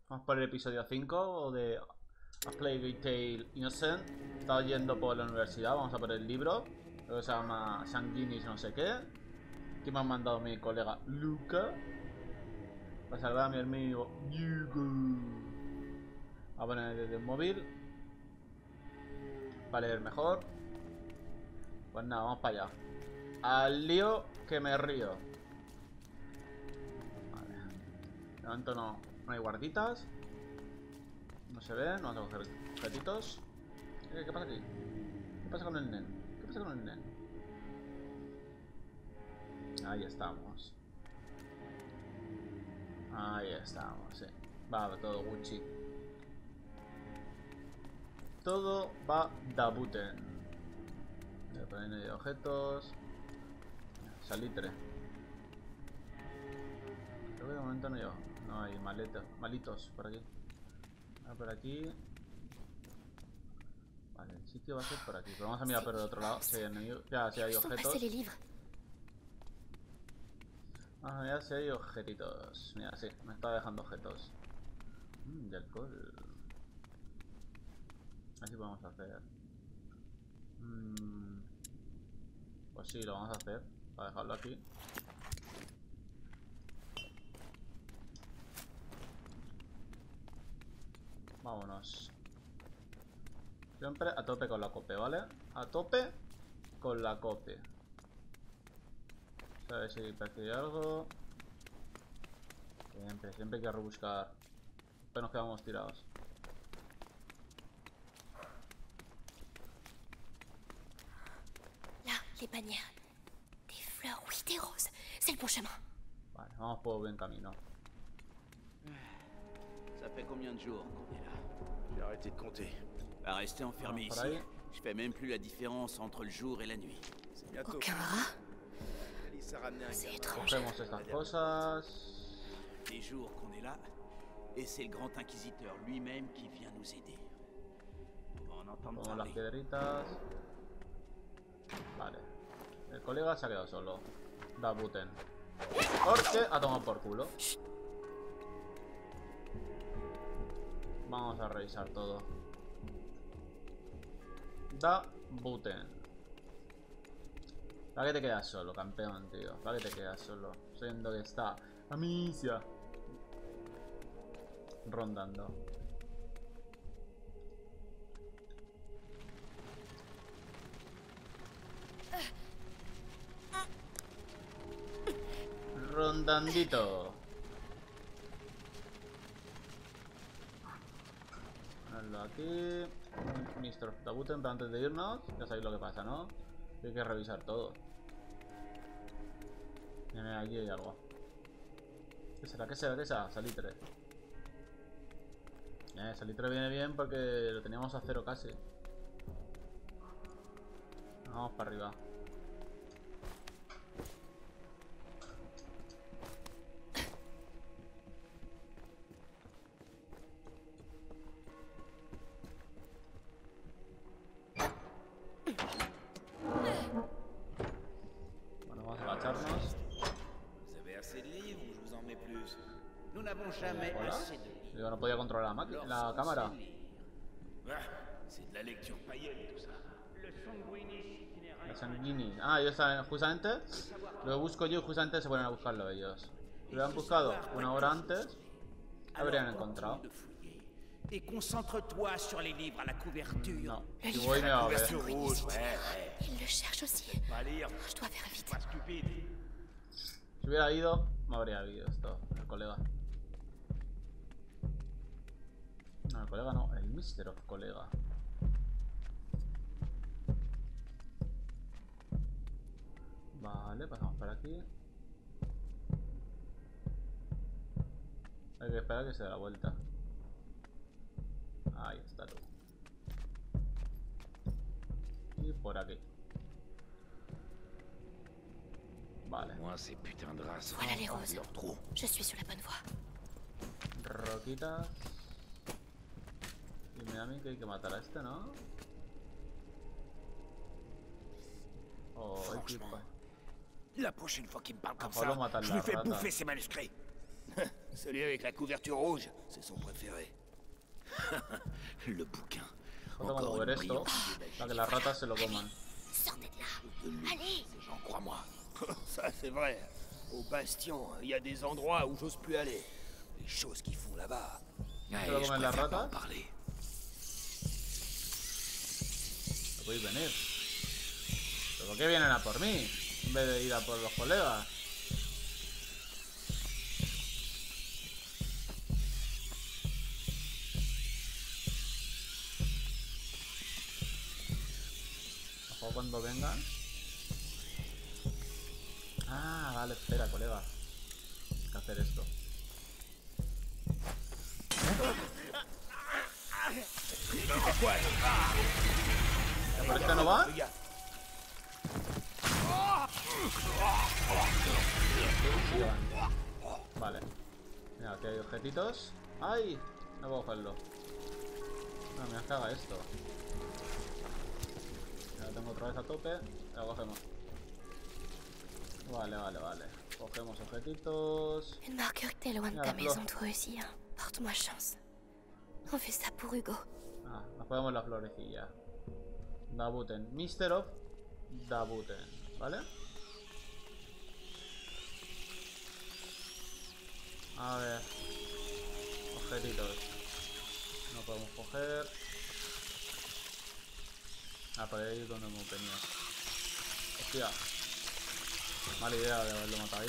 Vamos por el episodio 5 de A Plague Tale Innocent. Estaba yendo por la universidad, vamos a por el libro. Luego se llama Sanguinis no sé qué. Que me ha mandado mi colega Luca. Para salvar a mi amigo Hugo. Voy a poner desde el móvil para leer mejor. Pues nada, vamos para allá. Al lío que me río. Vale. De momento no hay guarditas. No se ve, no vamos a coger objetitos. ¿Qué pasa aquí? ¿Qué pasa con el nen? ¿Qué pasa con el nen? Ahí estamos. Ahí estamos, sí. Va todo Gucci. Todo va da buten. De objetos. Salitre. Creo que de momento no llevo. No hay malitos por aquí. Por aquí. Vale, el sitio va a ser por aquí. Pero vamos a mirar por el otro lado. Si hay enemigos. Ya, si hay objetos. Vamos a mirar si hay objetitos. Mira, sí, me está dejando objetos. De alcohol. Así podemos hacer. Pues sí, lo vamos a hacer. Para dejarlo aquí. Vámonos. Siempre a tope con la cope, ¿vale? A tope con la cope. A ver si percibe algo. Siempre hay que rebuscar. Después nos quedamos tirados. Là, les bannières. Des fleurs, oui, des roses. C'est le bon chemin. Vale, vamos por buen camino. Ça fait combien de jours qu'on est là? J'ai arrêté de compter. À rester enfermé ici, je fais même plus la différence entre le jour et la nuit. C'est bientôt. Aucun rat. Alice a ramené un C'est gamin. étrange. Cogemos estas cosas. Des jours qu'on est là, et c'est le grand inquisiteur lui-même qui vient nous aider. On va en entendre Con las parler. piedritas. Vale. El colega se ha quedado solo. Da buten. Porque ha tomado por culo. Vamos a revisar todo. Da buten. ¿Para qué te quedas solo, campeón, tío? ¿Para qué te quedas solo? Siendo que está Amicia rondando. Rondandito. Ponerlo aquí. Mr. Tabuten, pero antes de irnos, ya sabéis lo que pasa, ¿no? Hay que revisar todo. Mira, aquí hay algo. ¿Qué será? ¿Qué será? ¿Qué será? Salitre. Salitre viene bien porque lo teníamos a cero casi. Vamos para arriba. Bueno, vamos a agacharnos. Vous avez assez de livres ou je vous en mets plus? Nous n'avons jamais Hola. assez de livres. Yo no podía controlar la cámara. Ah, c'est de la lecture païenne tout ça. La Sanguini. Ah, ellos saben, justamente. Lo busco yo y justamente se ponen a buscarlo ellos. Si lo hubieran buscado una hora antes, lo habrían encontrado. Continue de fouiller. Et concentre-toi sur les livres à la couverture. No, Le si livre. voy me va a ver. Couverture rouge, ouais. Il le cherche aussi. Pas lire, Je dois faire vite. pas stupide. Si hubiera ido, me habría ido esto, el colega. No, el colega no, el Mr. of Colega. Vale, pasamos por aquí. Hay que esperar a que se dé la vuelta. Ahí está tú. Y por aquí. Vale. Moi, ces putains de races. Voilà les roses. Leur trou. Je suis sur la bonne voie. Roquitas. Y me da a mí que hay que matar a este, ¿no? Oh, el tipo. La prochaine fois qu'il me parle comme Apollo ça, mata je la lui fais rata. bouffer ses manuscrits. Celui avec la couverture rouge, c'est son préféré. Le bouquin. Tengo que Encore mover une esto brillante idée para que las ratas se lo coman. Sortez de là. de lui. Allez. Ces gens, crois-moi. Ça, c'est vrai. Au Bastion, il y a des endroits où j'ose plus aller. Les choses qu'ils font là-bas. ¿Se lo comen las préfère pas en ratas? parler. No podéis venir. ¿Pero por qué vienen a por mí? En vez de ir a por los colegas. Ojo cuando vengan. Ah, vale, espera, colega. Hay que hacer esto. ¿Ya por este no va? Regarde. Sí, van. Vale. Mira, aquí hay objetitos. ¡Ay! No puedo cogerlo. No, mira, que haga esto. Ya lo tengo otra vez a tope. Lo cogemos. Vale, vale, vale. Cogemos objetitos. Une marqueur que t'es loin de Ah, ta la fleur. maison, toi aussi, hein. Porte-moi chance. On fait ça pour Hugo. Ah, nos ponemos la florecilla. Dabuten. Mister of Dabuten. ¿Vale? A ver. Objetitos. No podemos coger. Ah, por ahí es donde hemos venido. Hostia. Mala idea de haberlo matado ahí.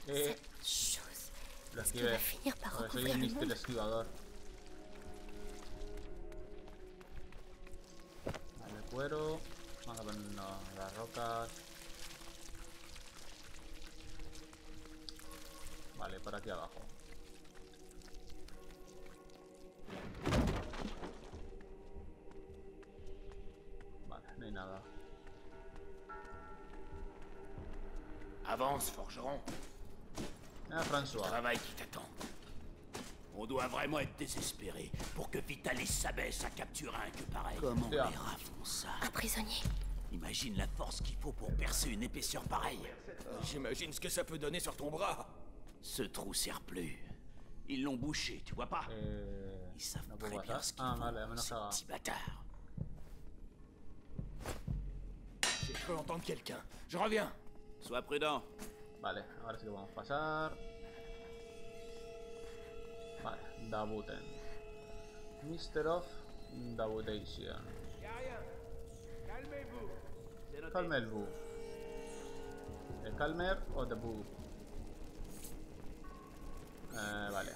Cette chose. Lo Est-ce esquivé. qu'elle va finir par Porque soy recouvrir un le mister monde? esquivador. Vale, cuero. Vamos a ponernos las rocas. Vale, por aquí abajo. Vale, no hay nada. Avance, forgeron. Mira, François. Travail qui t'attend. On doit vraiment être désespéré pour que Vitalis s'abaisse à capturer un que pareil. Comment Tiens. les rats font ça? Un prisonnier. Imagine la force qu'il faut pour percer une épaisseur pareille. J'imagine ce que ça peut donner sur ton bras. Ce trou sert plus. Ils l'ont bouché, tu vois pas? Ils savent no très puedo bien pasar. ce qu'ils Ah, font, vale, menos ces haga. petits bâtards. J'ai cru entendre quelqu'un. Je reviens. Sois prudent. Vale, ahora sí que podemos pasar. Vale, Dabuten. Mister of Dabutation. Calmer Boo. ¿El Calmer o The Boo? Vale.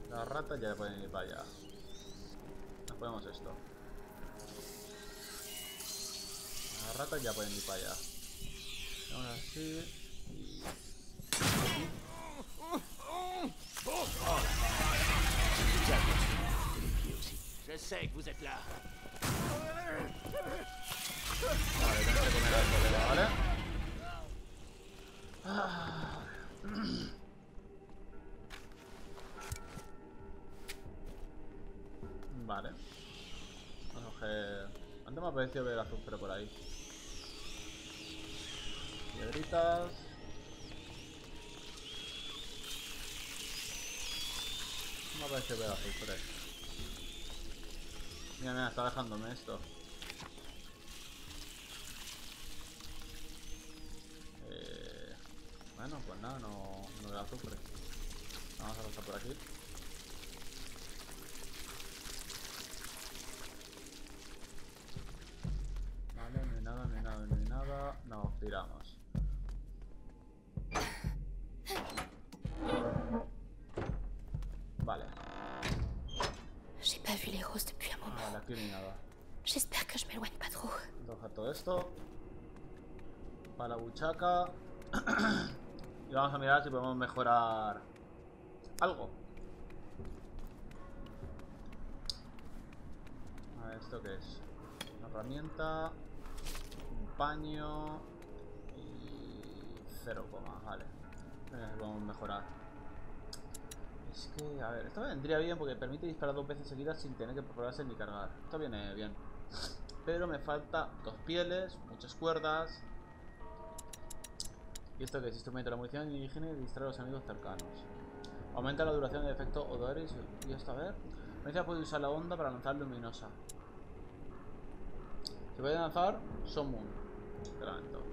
Las ratas ya pueden ir para allá. Nos ponemos esto. Las ratas ya pueden ir para allá. Ahora así. Y... Je sais que vous êtes là. Vale, tenemos que comer al colega, ¿vale? Ah. Vale. Vamos a coger... Antes me ha parecido ver azufre por ahí. Piedritas. Me ha parecido ver azufre. Mira, mira, está dejándome esto. Bueno, pues nada, no veo azufre. Vamos a pasar por aquí. Vale, no hay nada, no hay nada, no hay nada. Nos tiramos. Vale. J'ai pas vu les roses depuis un moment. Vale, aquí no hay nada. J'espère que je m'éloigne pas trop. Coger todo esto. Para la buchaca. Y vamos a mirar si podemos mejorar algo. A ver, ¿esto qué es? Una herramienta, un paño y 0, vale. Podemos mejorar. Es que, a ver, esto vendría bien porque permite disparar 2 veces seguidas sin tener que prepararse ni cargar. Esto viene bien. Pero me falta 2 pieles, muchas cuerdas. Y esto que es instrumento de la munición indígena y distrae a los enemigos cercanos. Aumenta la duración del efecto Odoris y esto, a ver. Mencia puede usar la onda para lanzar luminosa. Se puede lanzar Somun. Te lamento.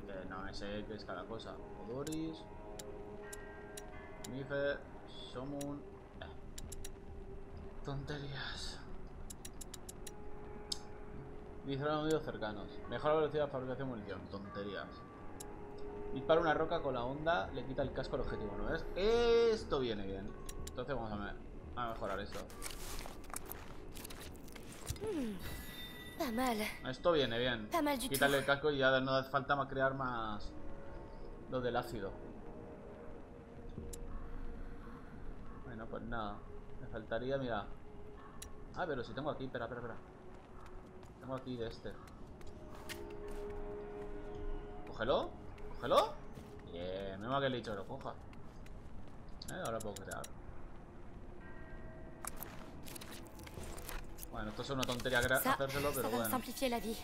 Que no me sé qué es cada cosa. Odoris. Mife. Somun. Tonterías. Distrae a los enemigos cercanos. Mejora la velocidad de fabricación de munición. Tonterías. Dispara una roca con la onda, le quita el casco al objetivo, ¿no ves? Esto viene bien. Entonces vamos a mejorar esto. Pas mal. Esto viene bien. Pas mal du Quítale tout. el casco y ya no hace falta más crear más lo del ácido. Bueno, pues nada. Me faltaría, mira. Ah, pero si tengo aquí, espera. Tengo aquí de este. Cógelo. Cógelo. Bien, menos mal que le he dicho que lo coja. Ahora puedo crear. Bueno, esto es una tontería hacérselo, pero Ça va me bueno. simplifier la vie.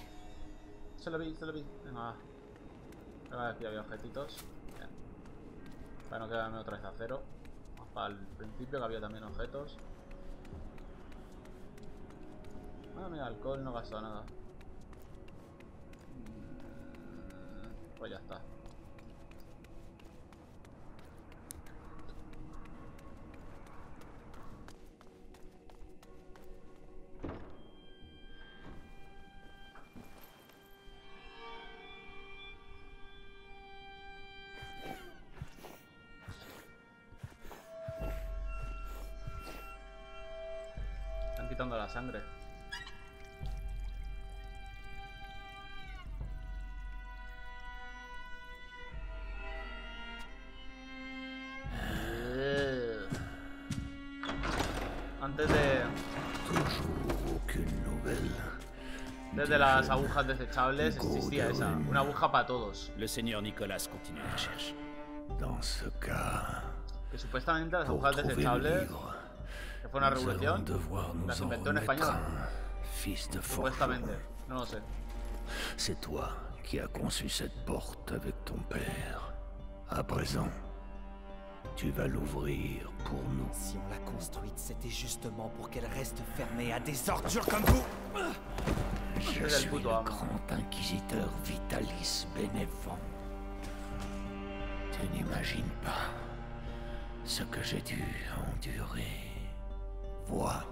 Se lo vi. Venga, va. Ahora aquí había objetitos. Bien. Para no quedarme otra vez a cero. Vamos para el principio que había también objetos. Ah, mira, alcohol no gastó nada. Pues ya está. Están quitando la sangre. Antes de... Desde las agujas desechables existía esa. Una aguja para todos. Le Seigneur Nicolas continue la recherche. Dans ce cas, Que supuestamente las pour agujas trouver le desechables, livre, que fue una nous allons revolución, devoir nous las en inventó en remettre español. un, fils de Supuestamente. forgeron. No lo sé. C'est toi qui as conçu cette porte avec ton père. À présent, tu vas l'ouvrir pour nous. Si on l'a construite, c'était justement pour qu'elle reste fermée à des ordures comme vous. Je le suis puto le amo. grand inquisiteur Vitalis Bénévent. Tu n'imagines pas ce que j'ai dû endurer. Vois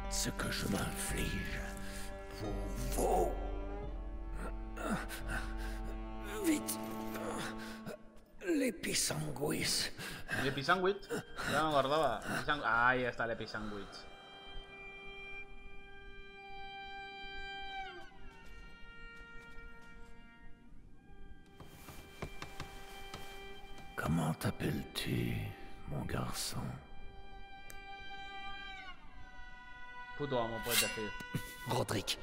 ce que je m'inflige pour vous. Vite, l'épisanguis. El episandwich. Ya me acordaba. Ahí está el episandwich. Comment t'appelles-tu, mon garçon? Puto amo, puedes decir. Roderick.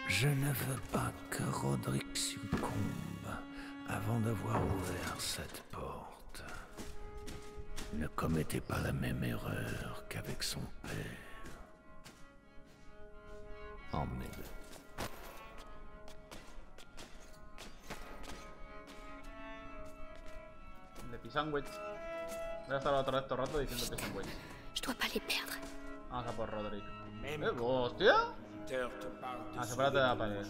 Je ne veux pas que Roderick succombe avant d'avoir ouvert cette porte. Ne commettez pas la même erreur qu'avec son père. Emmenez-le. El episandwich. Voy a estar otra vez todo el rato diciendo episandwich. Je dois pas les perdre. Vamos a por Roderick. ¡Hostia! Ah, sepárate de la pared.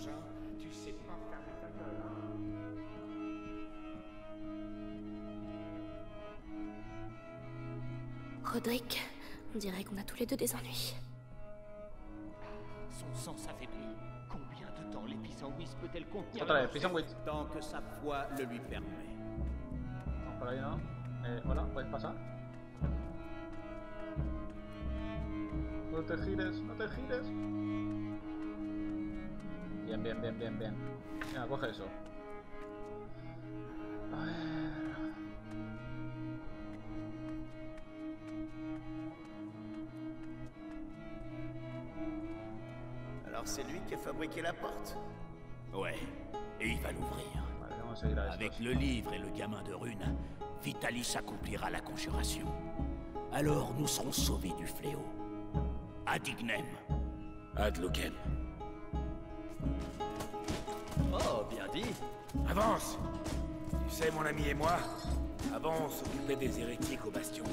Roderick, on dirait qu'on a tous les deux des ennuis. Son sang s'affaiblit. Combien de temps l'épisanguis peut-elle contenir? Otra vez, episandwich. Tant que sa foi le lui permet. Vamos por ahí, ¿no? Hola, ¿puedes pasar? No te gires, no te gires. Bien, bien, bien, bien, bien. Venga, coge eso. A ver. Alors c'est lui qui a fabriqué la porte? Ouais, et il va l'ouvrir. Vale, vamos a seguir a estos. Avec le livre et le gamin de runes, Vitalis accomplira la conjuration. Alors nous serons sauvés du fléau. Ad ignem. Ad Lucem. Oh, bien dit. Avance! Tu sais, mon ami et moi, avant on s'occupait des hérétiques au Bastion.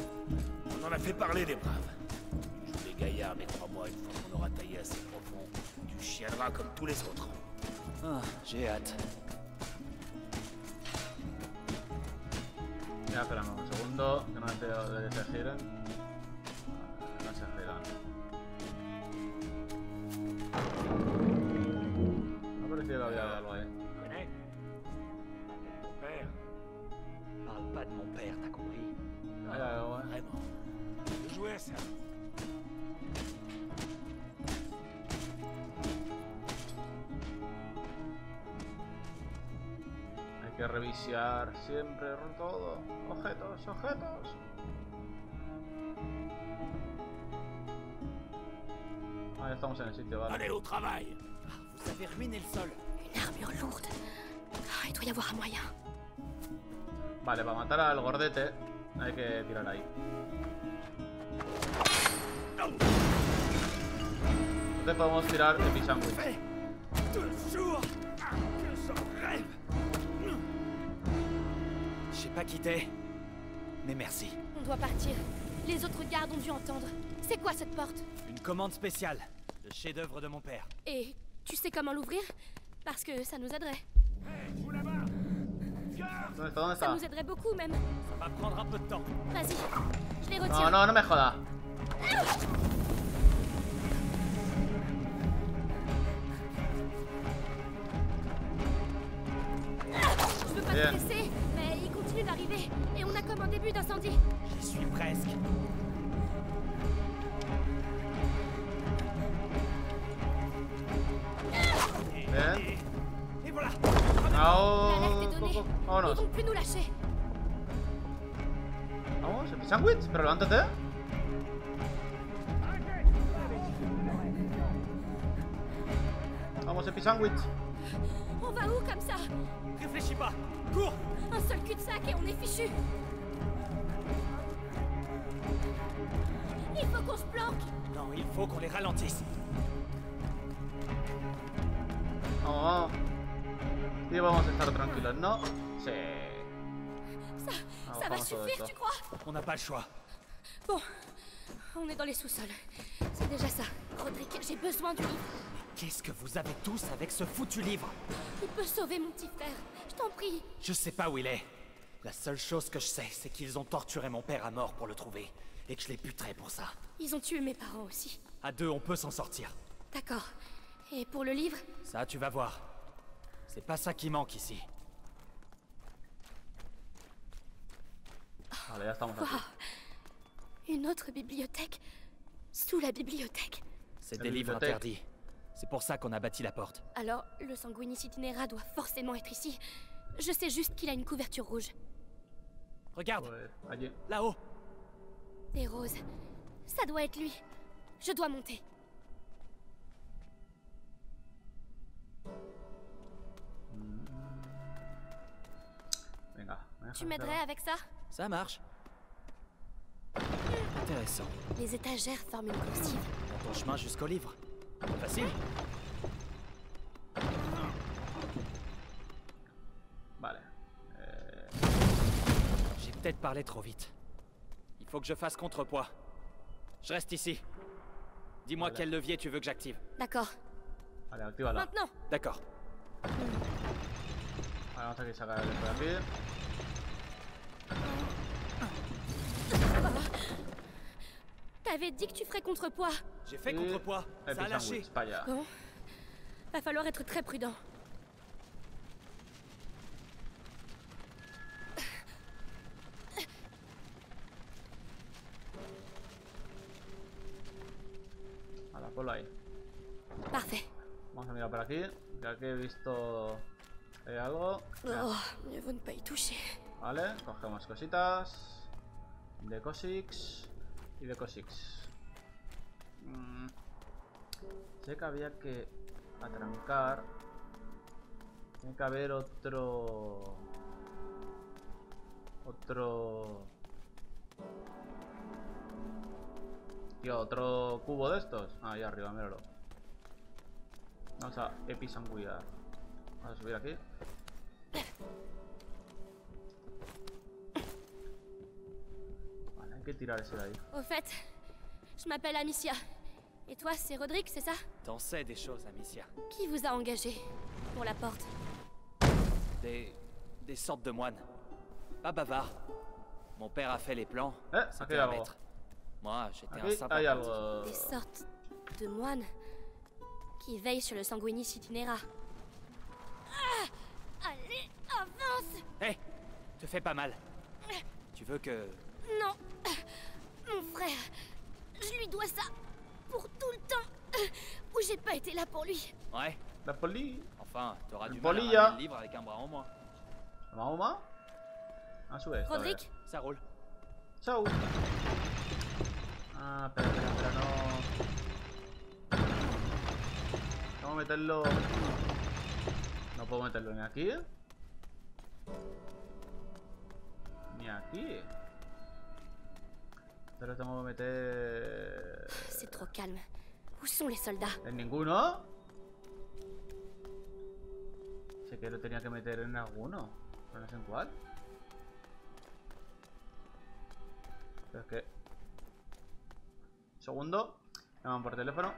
On en a fait parler des braves. Tu joues les gaillards, mais crois-moi, une fois qu'on aura taillé assez profond, tu chialeras comme tous les autres. Ah, j'ai hâte. Ya, espérame un segundo, que no me he enterado de que se giren. Vale, no se giran. Me ha parecido que había algo ahí. Connais? Mon père. Parle pas de mon père, t'as compris? Hay algo, ¿eh? Vraiment. Je jouais à ça. Hay que revisar siempre todo. Objetos, objetos. Ah, ya estamos en el sitio, vale. Allez au travail. Vous avez ruiné le sol. Une armure lourde. Ah, il doit y avoir un moyen. Vale, para matar al gordete hay que tirar ahí. Entonces podemos tirar Epic Sandwich. Toujours que j'en rêve. Je sais pas qui t'es, mais merci. On doit partir. Les autres gardes ont dû entendre. C'est quoi cette porte? Une commande spéciale. Le chef-d'œuvre de mon père. Et tu sais comment l'ouvrir? Parce que ça nous aiderait. ¿Dónde está? ¿Dónde Ça está? nous aiderait beaucoup même. Ça va prendre un peu de temps. Vas-y, je les No, retire. no, no me jodas. Je veux pas Bien. te presser, mais ils continuent d'arriver. Et on a comme un début d'incendie. J'y suis presque. Bien. Et voilà. L'alerte est Au... donnée. Ils Vámonos. vont plus nous lâcher. Vamos, Epic Sandwich, pero levántate. Vamos, Epic Sandwich. On va où comme ça? Réfléchis pas. Cours. Un seul cul-de-sac et on est fichu. Il faut qu'on se planque. Non, il faut qu'on les ralentisse. Vamos, vamos. Y vamos a estar tranquilos, ¿no? Sí. Ça va vamos todo suffire, esto. tu crois? On n'a pas le choix. Bon, on est dans les sous-sols. C'est déjà ça. Roderick, j'ai besoin du livre. Qu'est-ce que vous avez tous avec ce foutu livre? Il peut sauver mon petit frère. Je t'en prie. Je sais pas où il est. La seule chose que je sais, c'est qu'ils ont torturé mon père à mort pour le trouver. Et que je les buterai pour ça. Ils ont tué mes parents aussi. À deux, on peut s'en sortir. D'accord. Et pour le livre? Ça, tu vas voir. C'est pas ça qui manque ici. Vale, ya estamos aquí. Waouh. Une autre bibliothèque? Sous la bibliothèque. C'est La des livres bibliothèque. interdits. C'est pour ça qu'on a bâti la porte. Alors, le Sanguinis Itinera doit forcément être ici. Je sais juste qu'il a une couverture rouge. Regarde, Pues allí. là-haut. Des roses. Ça doit être lui. Je dois monter. Venga. Tu m'aiderais avec ça? Ça marche. Intéressant. Les étagères forment une coursive. Ton chemin jusqu'au livre. Facile. Vale. J'ai peut-être parlé trop vite. Il faut que je fasse contrepoids. Je reste ici. Dis-moi Voilà. quel levier tu veux que j'active. D'accord. Vale, actívala. Maintenant. D'accord. Vale, vamos a sacar el por aquí. T'avais dit que tu ferais contrepoids. J'ai fait Et contrepoids. Ça a Epic lâché. Sandwich, para allá. Bon. Va falloir être très prudent. Vale, ponlo ahí. Parfait. Vamos a mirar por aquí. Ya que he visto algo. Mira, Oh, mieux vaut ne pas y toucher. Vale, cogemos cositas. De Cosix. Y de Cosix. Sé que había que atrancar. Tiene que haber otro Otro... Tío, otro cubo de estos. Ah, ahí arriba, míralo. Vamos a episanguillar. Vamos a subir aquí. Vale, hay que tirar ese de ahí. Au fait, je m'appelle Amicia. Et toi, c'est Roderick, c'est ça? T'en sais des choses, Amicia. Qui vous a engagé pour la porte? Des sortes de moines. Pas bavards. Mon père a fait les plans. C'était aquí un algo. maître. Moi, j'étais un Aquí simple hay apprenti. algo. Des sortes de moines qui veillent sur le sanguinis itinérant. Ah! Allez, avance! Hé, te fais pas mal. Tu veux que... Non! Mon frère, je lui dois ça pour tout le temps où j'ai pas été là pour lui. Ouais, La poli. enfin, t'auras Le du mal à bolilla. ramener le livre avec un bras en moins. Vamos más. Ah, sube esto. Roderick, Ça roule. Chau. Ah, espera, no. Vamos a meterlo. No puedo meterlo ni aquí. Ni aquí. Pero tengo que meter. c'est trop calme. Où sont les soldats? ¿En ninguno? Sé que lo tenía que meter en alguno, pero no sé en cuál. Pero es que... Segundo. Me llaman por teléfono.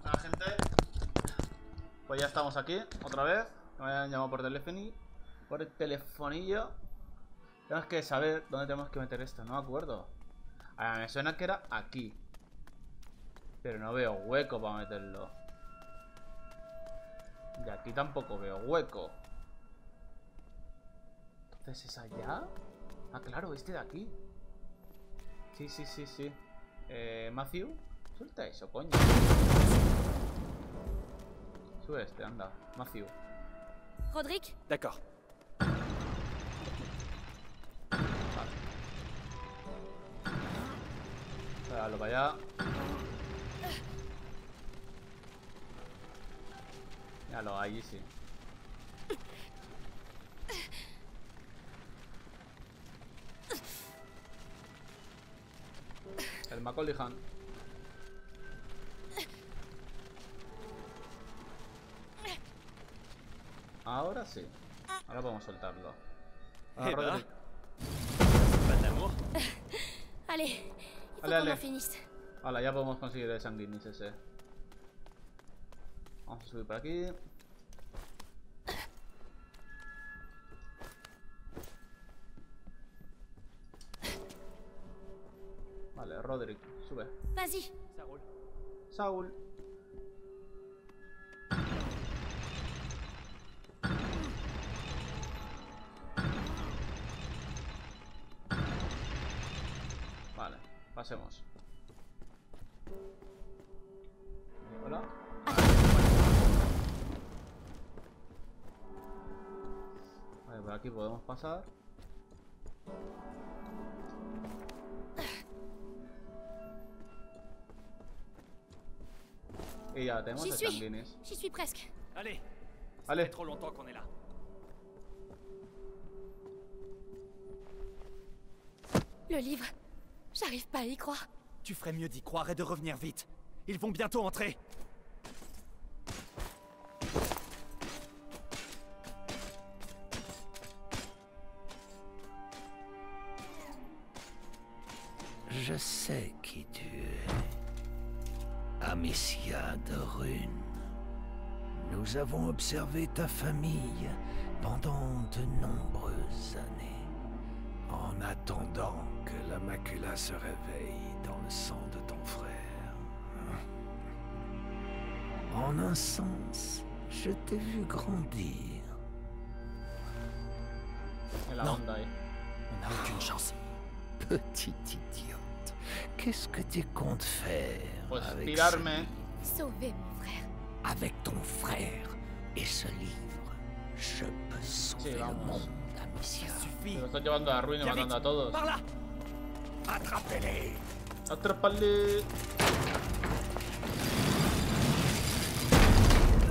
Hola, gente. Pues ya estamos aquí, otra vez. Me habían llamado por teléfono. Por el telefonillo. Tenemos que saber dónde tenemos que meter esto, no me acuerdo. A ver, me suena que era aquí. Pero no veo hueco para meterlo. Y aquí tampoco veo hueco. Entonces, ¿es allá? Ah, claro, este de aquí. Sí, sí, sí, sí. Matthew, suelta eso, coño. Sube este, anda. Matthew. Roderick, D'accord. Dale para allá. Míralo, ahí sí. El Macaulay Hunt. Ahora sí. Ahora podemos soltarlo. Eh ben, Roderick. pas d'amour. allez, il faut Allez, qu'on allez. en finisse. Hola, ya podemos conseguir el sanguinis ese. Vamos a subir por aquí. Vale, Roderick, sube. Vas-y, Ça roule. Saúl. Pasemos. Hola. Vale, por aquí podemos pasar. Y ya tenemos J'y a suis. Sanguinis. J'y suis presque. Allez. Ça Allez. fait trop longtemps qu'on est là. Le livre. J'arrive pas à y croire. Tu ferais mieux d'y croire et de revenir vite. Ils vont bientôt entrer. Je sais qui tu es. Amicia de Rune. Nous avons observé ta famille pendant de nombreuses années. En attendant que la macula se réveille dans le sang de ton frère. En un sens, je t'ai vu grandir. En la Non. onda ahí. On n'a aucune chance. Petit idiote, qu'est-ce que tu comptes faire Pues avec tirarme. ce livre? Sauver mon frère. Avec ton frère et ce livre, je peux sauver le vamos. monde, Amicia. Ça suffit. Se lo están llevando a la ruina y Viens matando vite. a todos. Par là. Attrapez-les! ¡Atrápale!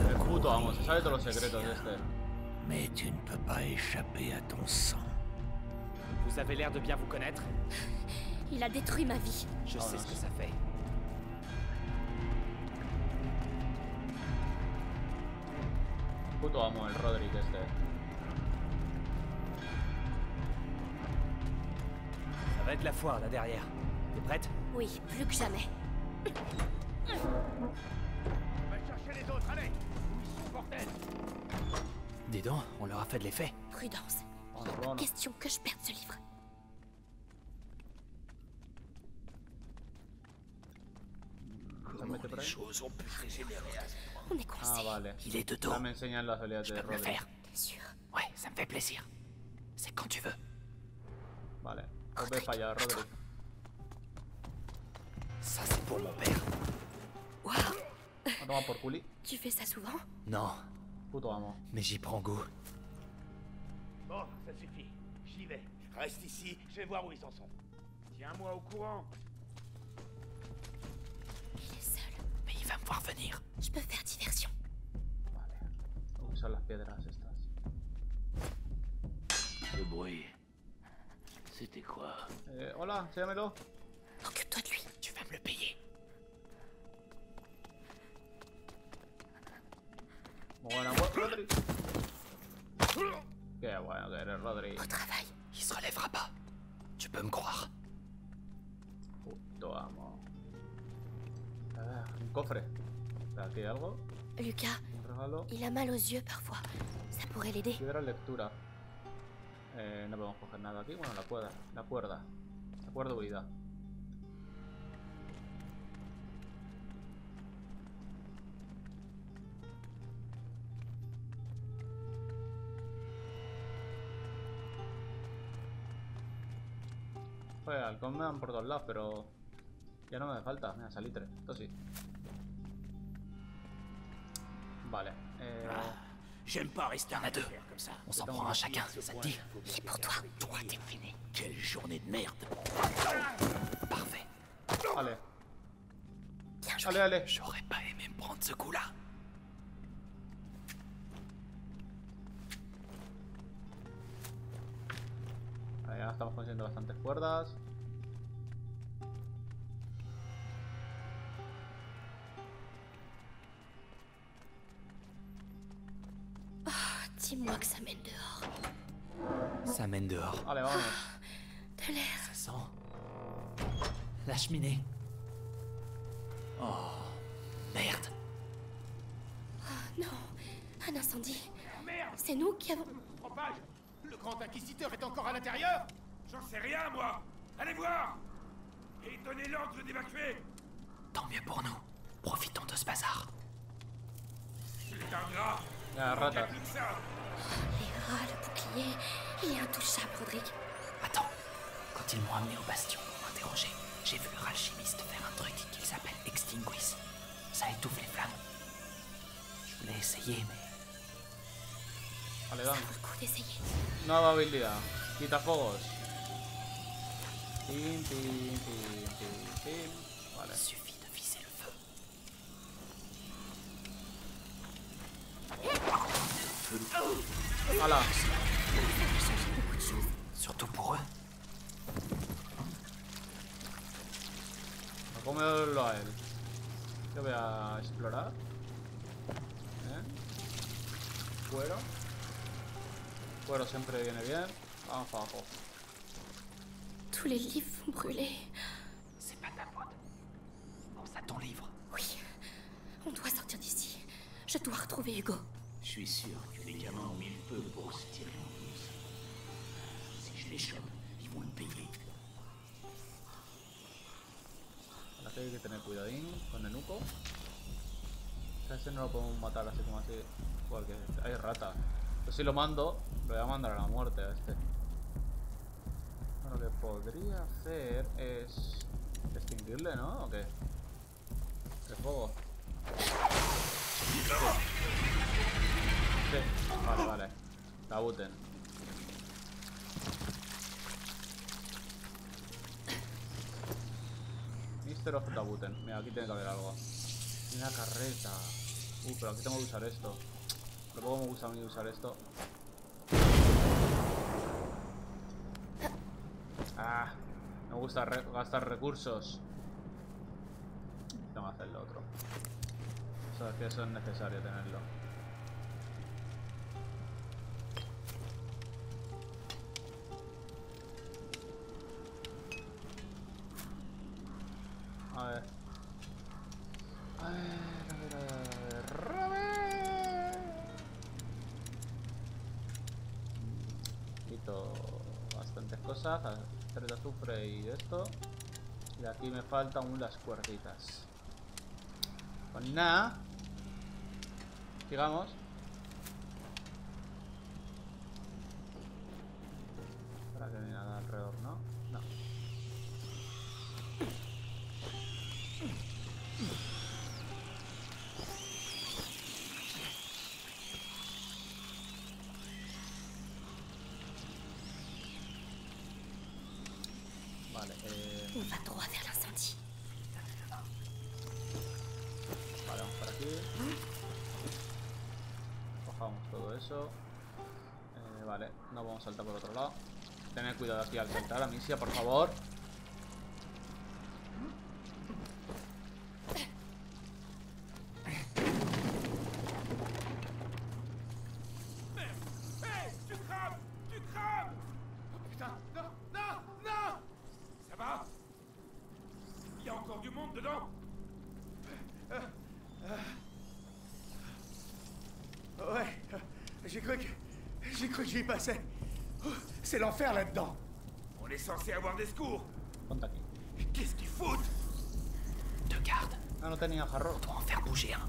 El puto amo, se sabe todos los secretos de este. Mais tu ne peux pas échapper à ton sang. Vous avez l'air de bien vous connaître. Il a détruit ma vie. Je sais ce que ça fait. Puto amo, el Roderick este. Ça va être la foire là derrière. T'es prête? Oui, plus que jamais. Va chercher les autres, allez! Où ils sont, bordel? Dis donc, on leur a fait de l'effet. Prudence. Bueno, bueno. Question que je perde ce livre. Comment les choses ont pu dégénérer à ce point? On est coincé. Ah, vale. Il est de dos. Ya me enseñan las habilidades Je de peux me le Roderick. faire. T'es sûr? Ouais, ça me fait plaisir. C'est quand tu veux. Vale. Pues ve para allá, Roderick. Ça, c'est pour mon père. Waouh. A tomar por culi. Tu fais ça souvent? Non, Puto amo. mais j'y prends goût. Bon, ça suffit. J'y vais. Reste ici, je vais voir où ils en sont. Tiens-moi au courant. Il est seul. Mais il va me voir venir. Je peux faire diversion. Vale. Voy a usar las piedras estas. Le bruit, c'était quoi? Hola, enséñamelo. Occupe-toi de lui. Tu vas me le payer. Buena, Roderick. Qué bueno que eres, Roderick. Au travail. Il se relèvera pas. Tu peux me croire. Puto amo. Un cofre. Aquí hay algo. Lucas, Un regalo. il a mal aux yeux parfois. Ça pourrait l'aider. Piedra lectura. No podemos coger nada aquí. Bueno, la cuerda. La cuerda. La cuerda huida. Joder, halcón me dan por todos lados, pero ya no me hace falta. Mira, salitre. Esto sí. Vale. J'aime pas rester Il y en a deux. comme ça. On s'en prend un chacun, ça te dit? Il est pour toi. Toi, t'es fini. Quelle journée de merde. Parfait. Allez. Bien joué. Allez, allez. J'aurais pas aimé me prendre ce coup-là. Vale, ya estamos consiguiendo bastantes cuerdas. Dis-moi que ça mène dehors. Ça mène dehors. Vale, vámonos. De l'air. Ça sent... la cheminée. Oh, merde. Non, un incendie. C'est nous qui avons... Propage! Le grand inquisiteur est encore à l'intérieur? J'en sais rien, moi! Allez voir! Et donnez l'ordre d'évacuer! Tant mieux pour nous. Profitons de ce bazar. C'est un gras! Ya, ratas. Plus que ça! Les rats, le bouclier... Il est intouchable, Roderick. Attends. Quand ils m'ont amené au bastion pour m'interroger, J'ai vu l'alchimiste faire un truc qu'il s'appelle Extinguis. Ça étouffe les flammes. Je voulais essayer, mais... Vale, Ça vamos. vaut le coup d'essayer. Nueva habilidad. Quitafuegos. Pim, pim, pim, pim, pim. Vale. Il suffit de viser le feu. ¡Hala! Surtout pour eux. A comerlo a él. Yo voy a explorar. Cuero. Cuero siempre viene bien. Vamos para abajo. Tous les livres vont brûler. C'est pas ta faute. Pense à ton livre. Oui, on doit sortir d'ici. Je dois retrouver Hugo. Je suis sûr que les gamins ont mis le feu pour se tirer en plus. Si je les chope, ils vont le payer. Ahora que hay que tener cuidadín con el nuco. Ese no lo podemos matar así como así. Porque hay rata. Yo si lo mando, lo voy a mandar a la muerte a este. Bueno, lo que podría hacer es extinguirle, ¿no? ¿O qué? El fuego. Sí, vale, vale. Tabuten. Mr. of Tabuten. Mira, aquí tiene que haber algo. Una carreta. Pero aquí tengo que usar esto. Tampoco me gusta a mí usar esto. Ah, me gusta gastar recursos. Tengo que hacer lo otro. O sea, que eso es necesario tenerlo. A ver. A ver. Quito bastantes cosas. 3 de azufre y esto. Y aquí me faltan aún las cuerditas. Pues nada. Sigamos. Para que no hay nada alrededor, ¿no? No. Vale, On va droit vers l'incendie. vale, vamos por aquí. Cojamos todo eso. Vale, no vamos a saltar por otro lado. Tened cuidado aquí al saltar, Amicia, por favor. Hey, tu crames! Tu crames! Oh putain, non, non, non! Ça va? Il y a encore du monde dedans? Ouais, j'ai cru que j'y passais. Oh, c'est l'enfer là-dedans. On est censé avoir des secours. Ponte aquí. Qu'est-ce qu'ils foutent? Deux gardes. Ah, no tenía jarro. On doit en faire bouger un.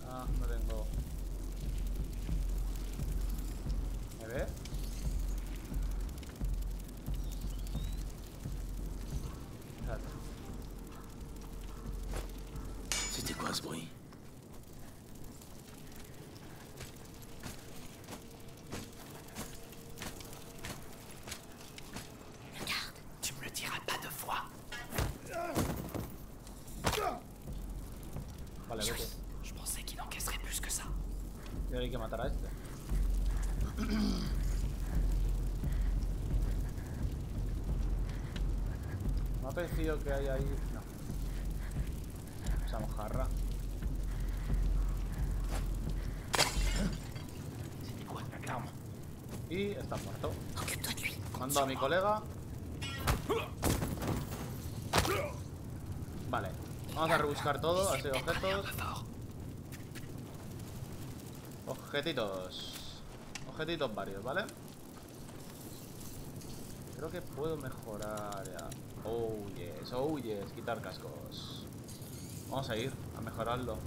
Ah, no tengo. ¿Me ve? Espérate. C'était quoi ce bruit? Regarde. Tu me le diras pas deux fois. Vale, vete. Je pensais qu'il encaisserait plus que ça. Y ahora hay que matar a este. Me ha parecido que hay ahí. No. Usamos jarra. C'était quoi ta arme? Y está muerto. Occupe-toi de lui. Mando a mi colega. Vale. Vamos a rebuscar todo, así objetos. Objetitos. Objetitos varios, ¿vale? Creo que puedo mejorar ya. Oh yes, quitar cascos. Vamos a ir a mejorarlo.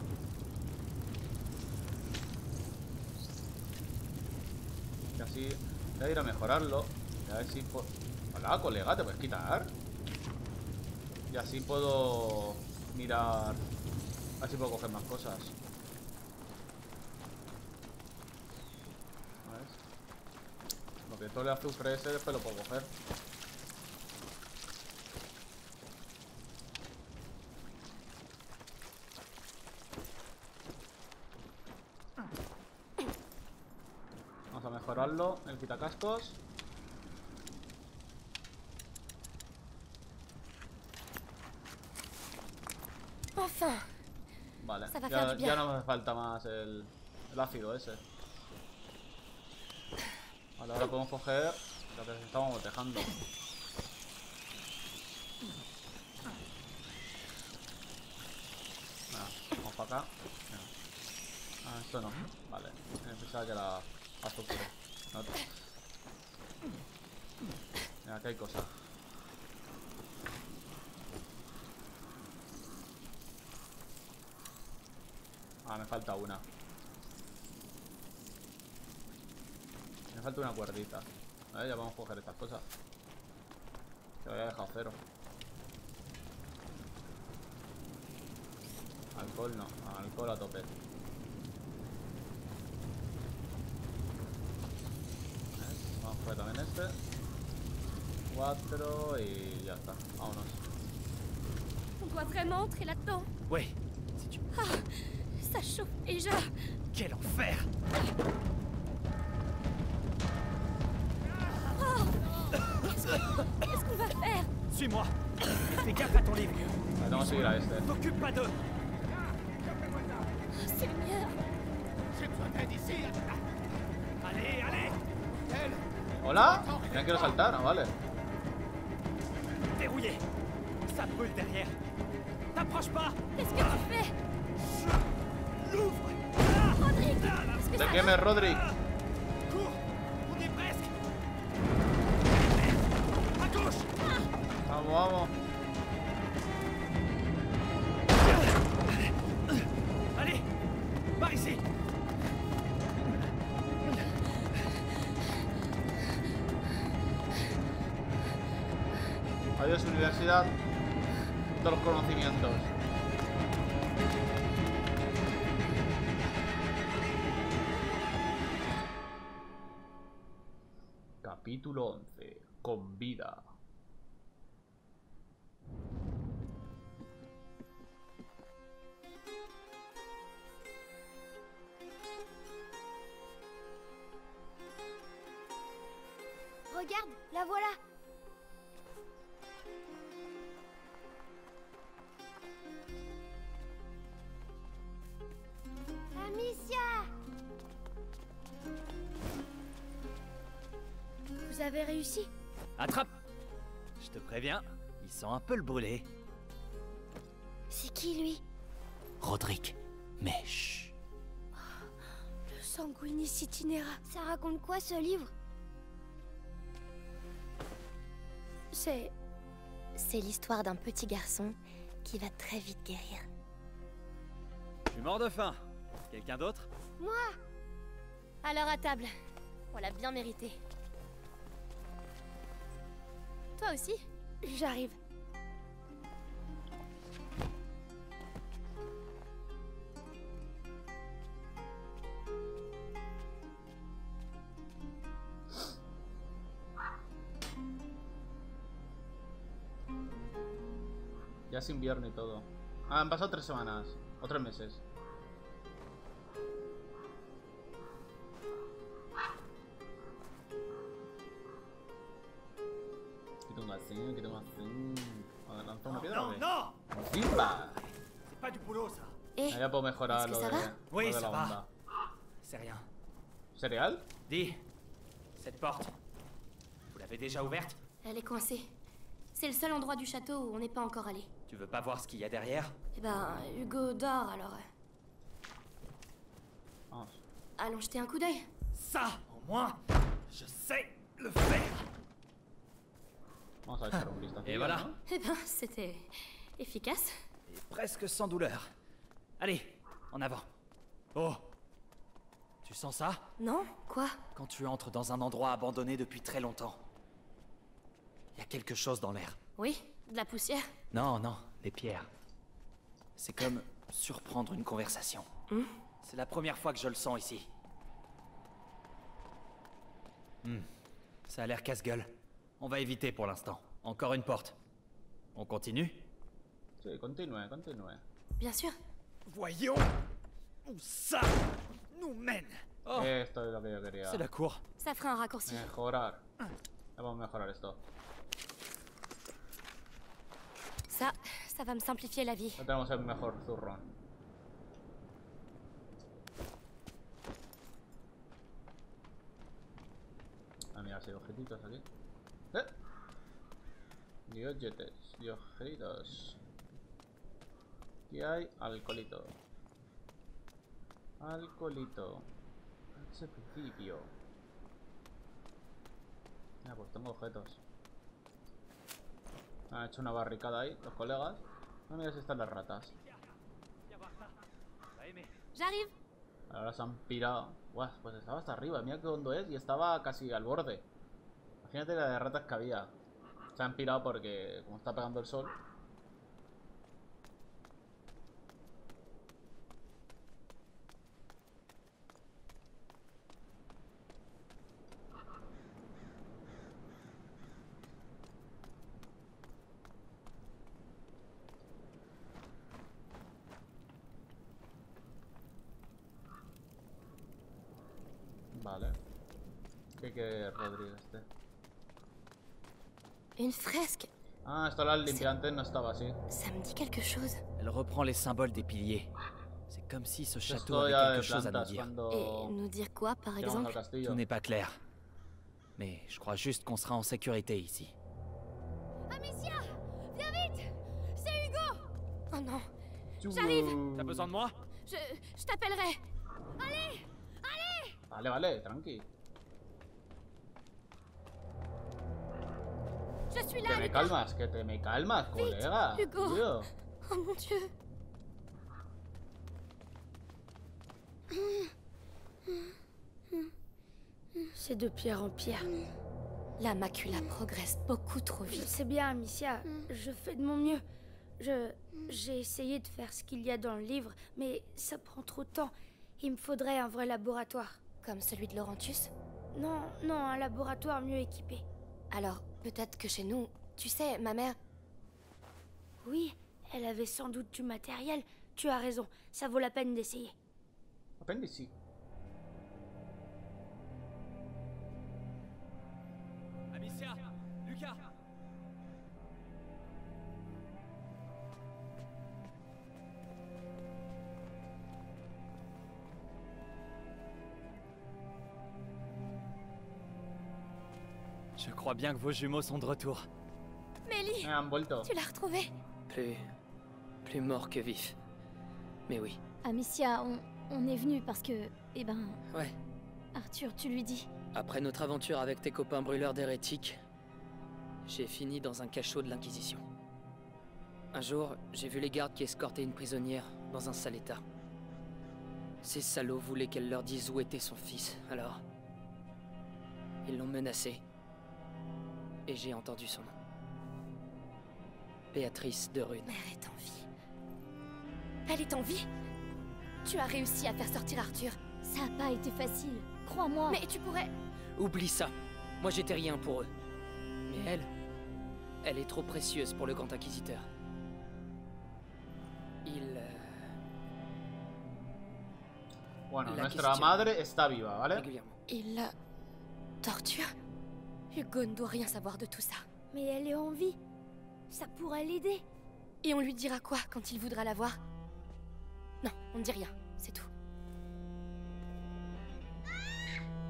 Y así Voy a ir a mejorarlo. Y a ver si puedo... Hola, colega, ¿te puedes quitar? Y así puedo mirar... A ver si puedo coger más cosas. A ver. Lo que todo el azufre ese después lo puedo coger. Vamos a mejorarlo, el quitacascos. Enfin. Vale, Ça va faire du bien. ya no me hace falta más el ácido ese. Vale, ahora podemos coger lo que estábamos dejando. Vamos para acá. Ah, esto no. Vale, pensaba que era azufre. No. Mira, aquí hay cosas. Ah, me falta una. Me falta una cuerdita. A ver, ya vamos a coger estas cosas. Que lo había dejado cero. Alcohol no, alcohol a tope. Vamos a coger también este. 4 y ya está. Vámonos. On doit vraiment entrer là-dedans. Ouais, si tu... Ah, ça chauffe déjà. Quel enfer! Qu'est-ce qu'on va faire? Suis-moi! Fais gaffe à ton livre! Vale, vamos a seguir a este. T'occupe pas d'eux! Seigneur. J'ai besoin d'aide ici. Allez, allez! Elle, ¿Hola? Ya quiero saltar, ah, vale. Verrouillé! Ça brûle derrière! T'approches pas! Qu'est-ce que tu fais? L'ouvre! Rodrigue, qu'est-ce que ¿De ça qué me, Rodrigue? Cours! On est presque! À gauche! Vamos, vamos. Allez! Par ici! Adiós, universidad. Todos los conocimientos. Capítulo 11. Con vida. Regarde, la voilà. Amicia! Vous avez réussi? Attrape! Je te préviens, il sent un peu le brûlé. C'est qui lui? Rodrigue, mais chut. Le Sanguinis Itinera. Ça raconte quoi ce livre? C'est l'histoire d'un petit garçon qui va très vite guérir. Je suis mort de faim. Quelqu'un d'autre? Moi! Alors à table. On l'a bien mérité. Toi aussi? J'arrive. Ya es invierno y todo. Ah, han pasado 3 semanas. O 3 meses. Que tengo así. ¿Lanza una piedra o qué? Non! ¡Simba! C'est pas du boulot, ça. Eh, Ya puedo mejorar ¿es que lo ça de, va? Oui, lo de ça la va. onda. C'est rien. ¿Cereal? Dis, cette porte, vous l'avez déjà ouverte? Elle est coincée. C'est le seul endroit du château où on n'est pas encore allé. Tu veux pas voir ce qu'il y a derrière? Eh ben, Hugo dort alors. Vamos. Allons jeter un coup d'œil. Ça, au moins, je sais le faire. Vamos a echar un vistazo. Et voilà. ¿no? Eh ben, c'était efficace. Et presque sans douleur. Allez, en avant. Oh, Tu sens ça? Non? Quoi? Quand tu entres dans un endroit abandonné depuis très longtemps. Il y a quelque chose dans l'air. Oui? De la poussière? Non, non, les pierres. C'est comme surprendre une conversation. C'est la première fois que je le sens ici. Ça a l'air casse-gueule. On va éviter pour l'instant. Encore une porte. On continue? Sí, continúe, continúe. Bien sûr. Voyons où ça nous mène. Oh, Esto es lo que yo quería. c'est la cour. Ça fera un raccourci. Mejorar. Vamos a mejorar esto. Ça va me simplifier la vie. No tenemos el mejor zurrón. Ah, mira, si hay objetitos aquí. Diogetes, diogeritos. Aquí hay alcoholito. Alcoholito. Ese principio. Ah, pues tengo objetos. Han hecho una barricada ahí, los colegas. No, mira si están las ratas. J'arrive. Ahora se han pirado. Buah, pues estaba hasta arriba. Mira qué hondo es y estaba casi al borde. Imagínate la de ratas que había. Se han pirado porque como está pegando el sol. Vale. ¿Qué Rodríguez este? Une fresque. Ah, esto era el limpiante, no estaba así. Ça me dit quelque chose. Elle reprend les symboles des piliers. C'est comme si ce château Esto avait ya de quelque chose à nous plantas dire. cuando Et nous dire quoi, par llegamos al exemple? castillo. Tout n'est pas clair. Mais je crois juste qu'on sera en sécurité ici. Amicia! Viens vite! C'est Hugo! Oh non, J'arrive. T'as besoin de moi? je t'appellerai. Vale, vale, tranqui. Je suis Que là, me Lucas. calmas, que te me calmas, colega. Hugo. Tío. Oh mon Dieu. C'est de pierre en pierre. La macula progresse beaucoup trop Je vite. sais bien, Amicia, je fais de mon mieux. J'ai essayé de faire ce qu'il y a dans le livre, mais ça prend trop de temps. Il me faudrait un vrai laboratoire. Comme celui de Laurentus. Non, non, un laboratoire mieux équipé. Alors, peut-être que chez nous, tu sais, ma mère... Oui, elle avait sans doute du matériel. Tu as raison, ça vaut la peine d'essayer. Apéndice. Amicia! Lucas! Je crois bien que vos jumeaux sont de retour. Mélie, Han vuelto. tu l'as retrouvé? Plus mort que vif. Mais oui. Amicia, on est venu parce que... Eh ben... Ouais. Arthur, tu lui dis. Après notre aventure avec tes copains brûleurs d'hérétiques, j'ai fini dans un cachot de l'Inquisition. Un jour, j'ai vu les gardes qui escortaient une prisonnière dans un sale état. Ces salauds voulaient qu'elle leur dise où était son fils, alors... Ils l'ont menacée. Et j'ai entendu son nom. Béatrice de Rune. Mère est en vie. Elle est en vie? Tu as réussi à faire sortir Arthur. Ça a pas été facile, crois-moi. Mais tu pourrais... Oublie ça. Moi j'étais rien pour eux. Mais elle est trop précieuse pour le Grand Inquisiteur. Bueno, La nuestra question. madre está viva, ¿vale? Régulièrement. Il la... torture? Hugo ne doit rien savoir de tout ça. Mais elle est en vie. Ça pourrait l'aider. Et on lui dira quoi quand il voudra la voir? Non, on ne dit rien, c'est tout.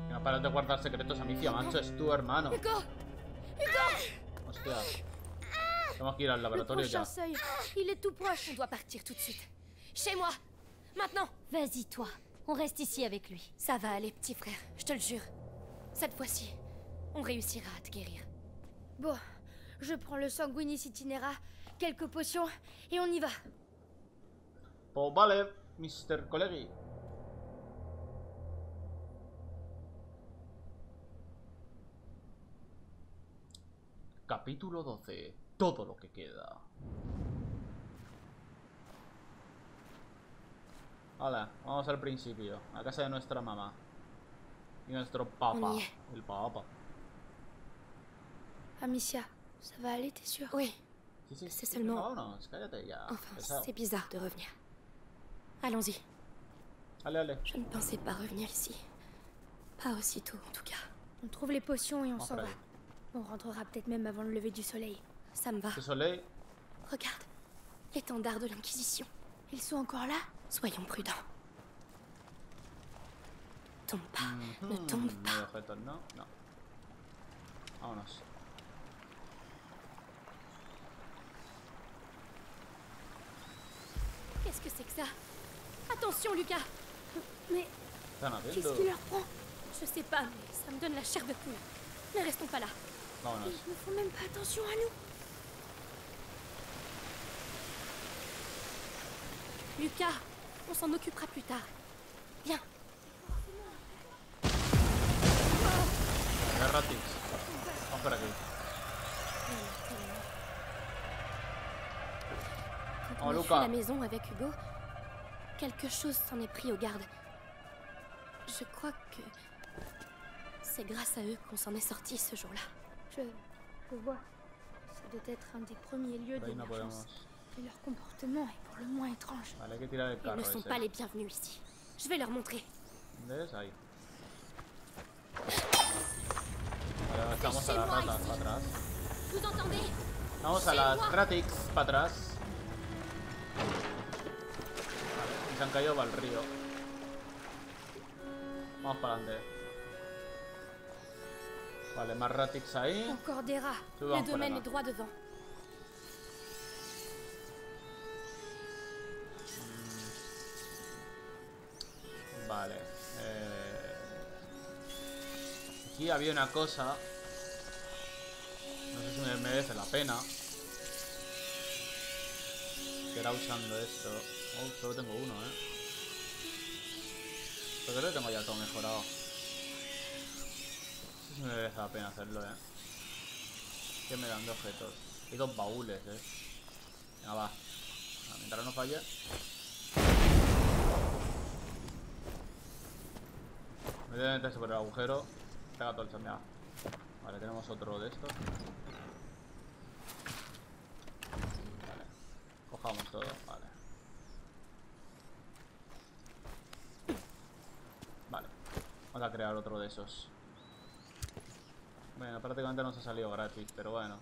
Venga, para de guardar secretos, Amicia, macho, es tu hermano. Hugo! Hostia. Tenemos que ir al Le laboratorio prochain ya. seuil, il est tout proche. On doit partir tout de suite. Chez moi! Maintenant! Vas-y, toi. On reste ici avec lui. Ça va aller, petit frère, je te le jure. Cette fois-ci, on réussira à te guérir. Bon, je prends le sanguinis itinera, quelques potions, et on y va. Pues vale, Mr. Colegi. Capítulo 12. Todo lo que queda. Hola, vamos al principio. A casa de nuestra mamá. Y nuestro papá. El papá. Amicia, ça va aller, t'es sûre? Oui. Sí, C'est seulement... Vámonos, cállate ya. Enfin, Pesado. c'est bizarre de revenir. Allons-y. Allez, allez. Je ne pensais pas revenir ici. Pas aussitôt, en tout cas. On trouve les potions et on Vamos s'en por va. ahí. On rentrera peut-être même avant le lever du soleil. Ça me va. Le soleil. Regarde. L'étendard de l'Inquisition. Ils sont encore là? Soyons prudents. Tombe pas. Ne tombe No pas. hay objetos, ¿no? No. Vámonos. Qu'est-ce que c'est que ça? Attention, Lucas. Mais ¿Qué están qu'est-ce haciendo? qui leur prend? Je sais pas, mais ça me donne la chair de poule. Ne restons pas là. Vámonos. ils ne font même pas attention à nous. Lucas, on s'en occupera plus tard. Viens. El Ratix. Vamos por aquí. Quand Oh, on a Lucas. fui la maison avec Hugo, quelque chose s'en est pris aux gardes. Je crois que c'est grâce à eux qu'on s'en est sorti ce jour-là. Je vois. Ça doit être un des premiers lieux Por ahí no d'émergence. podemos. Et leur comportement est pour le moins étrange. Vale, hay que tirar el Ils carro ne sont ese. pas les bienvenus ici. Je vais leur montrer. ¿Dónde es? Ahí. Vale, estamos a las ratas para atrás. Vous entendez? Vamos a las Ratix para atrás. Vale, y se han caído para el río. Vamos para adelante. Vale, más Ratix ahí. Encore des rats. Subamos Le por domaine acá. est droit devant. Vale. Aquí había una cosa. No sé si me merece la pena. Que era usando esto. Oh, solo tengo uno, Pero creo que tengo ya todo mejorado. No sé si me merece la pena hacerlo, Que me dan de objetos. Y 2 baúles, Venga, va. Mientras no falle. Me debe meterse por el agujero. Pega todo el chambeado. Vale, tenemos otro de estos. Vale. Cojamos todo, vale. Vale. Vamos a crear otro de esos. Bueno, prácticamente nos ha salido gratis, pero bueno.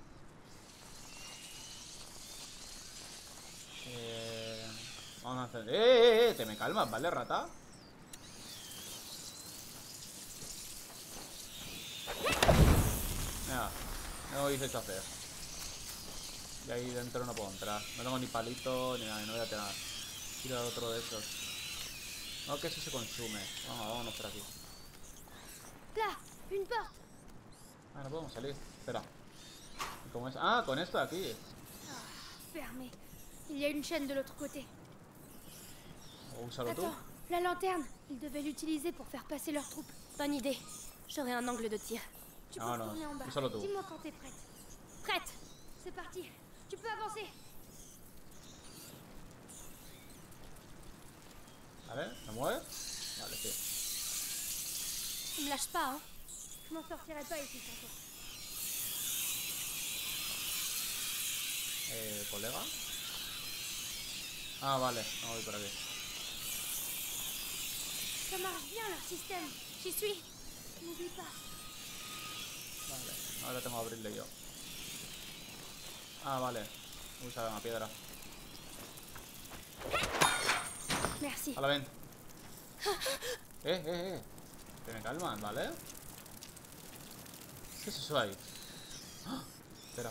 Vamos a hacer... Te me calmas, ¿vale, rata? Mira, no lo hice hacer. Y ahí dentro no puedo entrar. No tengo ni palito ni nada, no voy a tener. Tira otro de esos. No, que eso se consume. Vámonos por aquí. Là, une porte. Ah, no podemos salir. Espera. ¿Y cómo es? Ah, con esto de aquí. Fermé. Il y a une chaîne de l'autre côté. Úsalo tú. Attends, la lanterne. Ils devaient l'utiliser pour faire passer leurs troupes. Bonne idée. J'aurai un angle de tir. Tu Ah, peux non, retourner en bas. úsalo tú. Dis-moi quand t'es prête. Prête. C'est parti. Tu peux avancer. Vale, ¿me mueves? Vale, sí. Tu me lâches pas, hein. Je m'en sortirai pas ici sans toi. ¿Colega? Ah, vale, no voy por aquí. Ça marche bien leur système. J'y suis. N'oublie pas. Vale, ahora tengo que abrirle yo. Ah, vale. Usa una piedra. Merci. Hala, ven. Que me calman, ¿vale? ¿Qué es eso ahí? ¡Ah! Espera.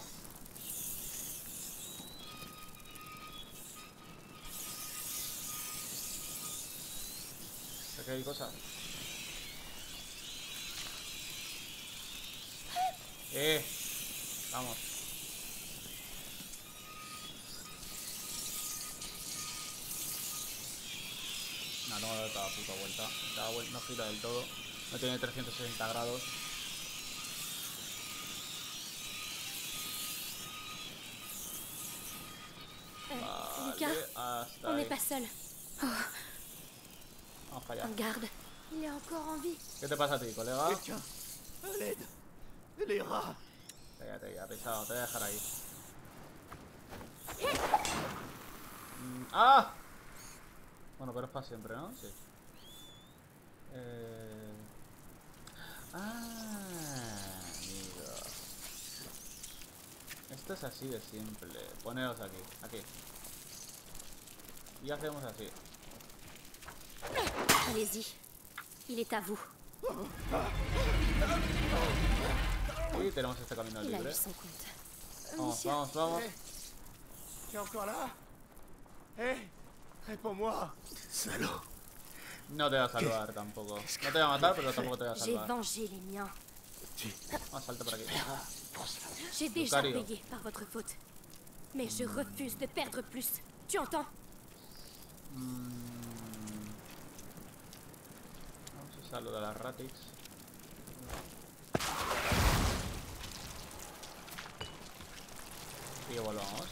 Aquí hay cosas. Vamos. No, tengo que dar toda la puta vuelta. No gira del todo. No tiene 360 grados. aquí hasta on ahí. n'est pas seul. Vamos para allá. Un garde. Il est encore en vie. ¿Qué te pasa a ti, colega? Quelqu'un, à l'aide. Les rats. Cállate ya, pesado, te voy a dejar ahí. ¡Ah! Bueno, pero es para siempre, ¿no? Sí. Amigos. Esto es así de simple. Poneos aquí, aquí. Y hacemos así. Allez-y. Il est à vous. Y tenemos este camino Il a libre. eu son compte. Vamos, vamos, vamos. Tu es encore là? Hé, réponds-moi. Salaud. No te va a salvar tampoco. No te va a matar, pero tampoco te va a J'ai salvar. vengé les miens. Vamos, salta por aquí. J'ai déjà Lucario. payé par votre faute. Mais je refuse de perdre plus. Tu entends? Vamos a usar lo de las Ratix. Y volvamos.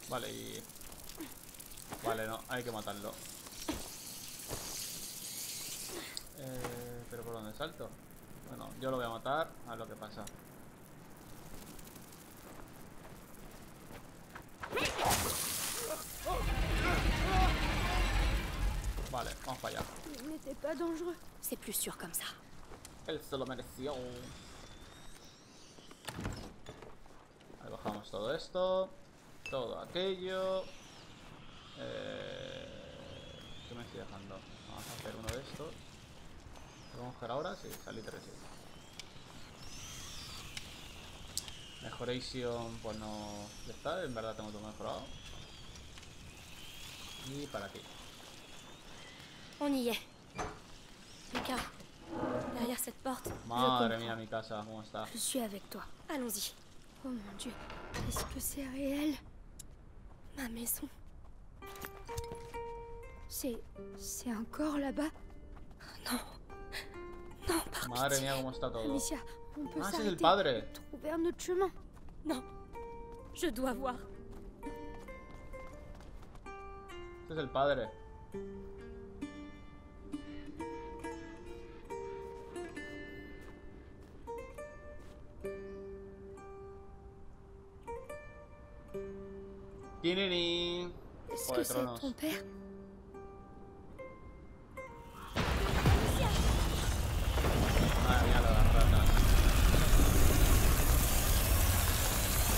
Vale, y... Vale, no, hay que matarlo. ¿Pero por dónde salto? Bueno, yo lo voy a matar, a ver lo que pasa. Vale, vamos para allá. Il n'était pas dangereux. C'est plus sûr comme ça. Él se lo mereció. Ahí bajamos todo esto. Todo aquello. ¿Qué me estoy dejando? Vamos a hacer uno de estos. ¿Lo vamos a coger ahora? Sí, salí 3. Mejoration, pues no... Ya está, en verdad tengo todo mejorado. Y para aquí. On y est. Lucas, derrière cette porte. Madre mía, mi casa, ¿cómo está? Je suis avec toi. Allons-y. Oh mon Dieu, est-ce que c'est réel? Ma maison. C'est encore là-bas? Non. Non, par Madre pitié. mía, cómo está todo. Alicia, on peut Ah, ese es el s'arrêter. padre. Trouver un autre chemin. Non. Je dois voir. Este es el padre. Tinini. Est-ce Juego que de c'est Tronos. ton père? Madre mía, lo de las ratas.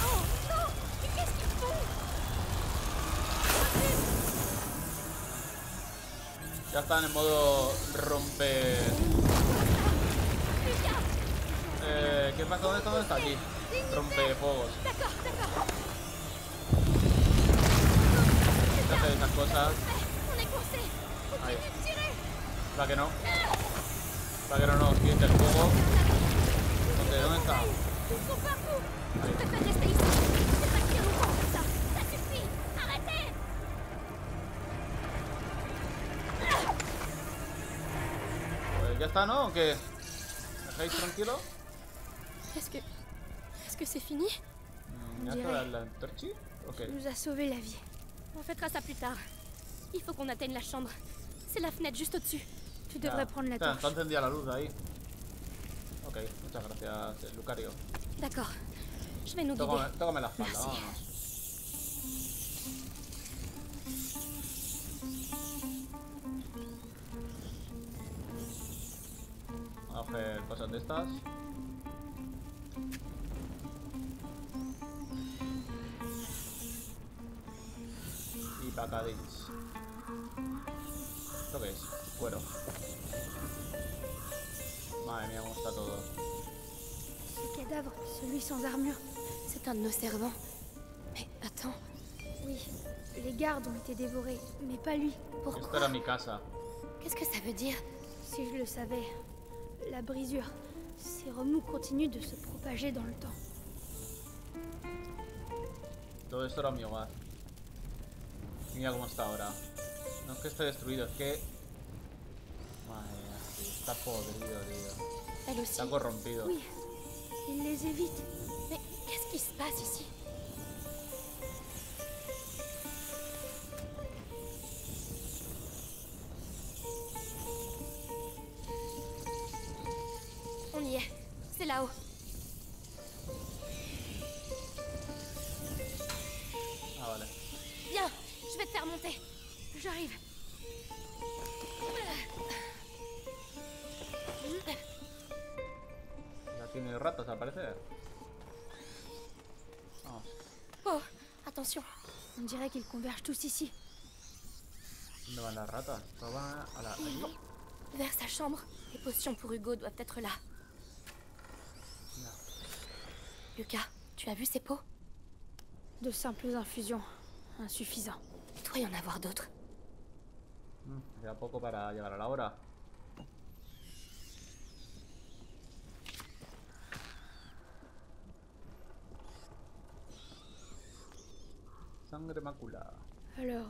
Oh non! Mais qu'est-ce qu'ils font? Ya están en modo romper. ¿Qué pasa? ¿Dónde está? ¿Dónde está? Aquí. Rompe fuegos. D'accord, d'accord. Se hace esas cosas. On est coincés. Ahí. Tirez! Para que no. Para que no nos quite el fuego. ¿Dónde está? Ils sont partout. Je Ahí. préfère rester ici. C'est pas si longtemps comme ça. Ça suffit. Arrêtez! Pues ya está, ¿no? ¿O qué? ¿Me dejáis tranquilo? Est-ce que c'est fini? ¿Ya está la antorchi? Ok. Tu nous as sauvé la vie. On fêtera ça plus tard. Il faut qu'on atteigne la chambre. C'est la fenêtre juste au-dessus. Tu devrais prendre la Está torche. encendida la luz ahí. Ok, muchas gracias, Lucario. D'accord. Je vais nous guider. Tócame la espalda, Merci. vámonos. Vamos a coger cosas de estas. Y pacadillos. ¿Esto qué es? Cuero. Madre mía, cómo está todo. Ce cadavre, celui sans armure. C'est un de nos servants. Mais attends, Oui, les gardes ont été dévorés, mais pas lui. Esto pourquoi? era mi casa. Qu'est-ce que ça veut dire? Si je le savais. La brisure. Ces remous continuent de se propager dans le temps. Todo esto era mi hogar. Mira cómo está ahora. No es que esté destruido, es que... Madre mía, sí, está podrido, tío. Elle aussi. Está corrompido. Oui, il les évite. Mais qu'est-ce qui se passe ici? là-haut. Ah, vale. Viens, je vais te faire monter. J'arrive. Y aquí no hay ratas al parecer. Vamos. Oh, attention. On dirait qu'ils convergent tous ici. ¿Dónde van las ratas? ¿Todas van a la... allí? Vers sa chambre. Les potions pour Hugo doivent être là. Mira. Lucas, tu as vu ces pots? De simples infusions. Insuffisant. Il doit y en avoir d'autres. Queda poco para llegar a la hora. Sangre maculada. Alors,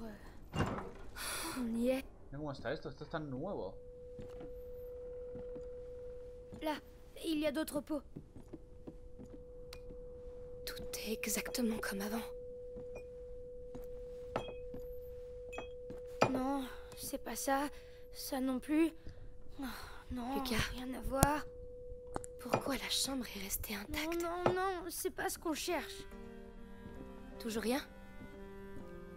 on y est. Mira cómo está esto. Esto es tan nuevo. Là, il y a d'autres pots. Tout est exactement comme avant. Non, c'est pas ça. Ça non plus. Oh, non, Lucas. rien à voir. Pourquoi la chambre est restée intacte? Non, non, c'est pas ce qu'on cherche. Toujours rien?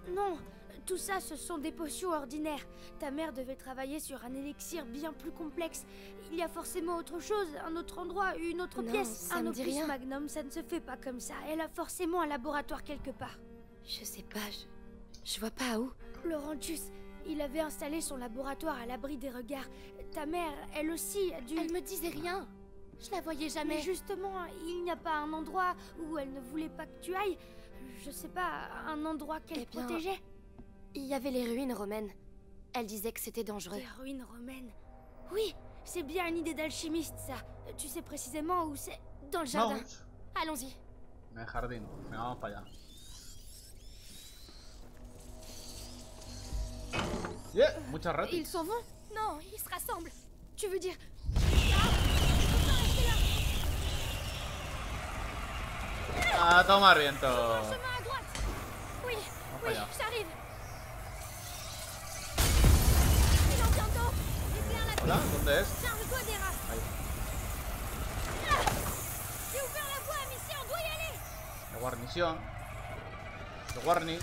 Non, tout ça, ce sont des potions ordinaires. Ta mère devait travailler sur un élixir bien plus complexe. Il y a forcément autre chose, un autre endroit, une autre Non, pièce. ça Un me dit opus rien. magnum, ça ne se fait pas comme ça. Elle a forcément un laboratoire quelque part. Je sais pas, je vois pas où. Laurentius, il avait installé son laboratoire à l'abri des regards. Ta mère, elle aussi, a dû... Elle me disait rien. Je la voyais Mais jamais. justement, il n'y a pas un endroit où elle ne voulait pas que tu ailles. Je sais pas, un endroit qu'elle Eh bien, protégeait. Il y avait les ruines romaines. Elle disait que c'était dangereux. Des ruines romaines. Oui, c'est bien une idée d'alchimiste, ça. Tu sais précisément où c'est? Dans le jardin. Vamos. Allons-y. En el jardín. Venga, vamos para allá. Yeah, muchas ratas. Ils s'en vont? Non, ils se rassemblent. Tu veux dire... A tomar viento. Chemin à droite. Oui, Vamos oui, allá. j'arrive. Il en bientôt. Et bien la Hola, ¿dónde es? Charge-toi des rats. Ahí. J'ai ouvert la voie, Missy, on doit y aller. La guarnición. The warning.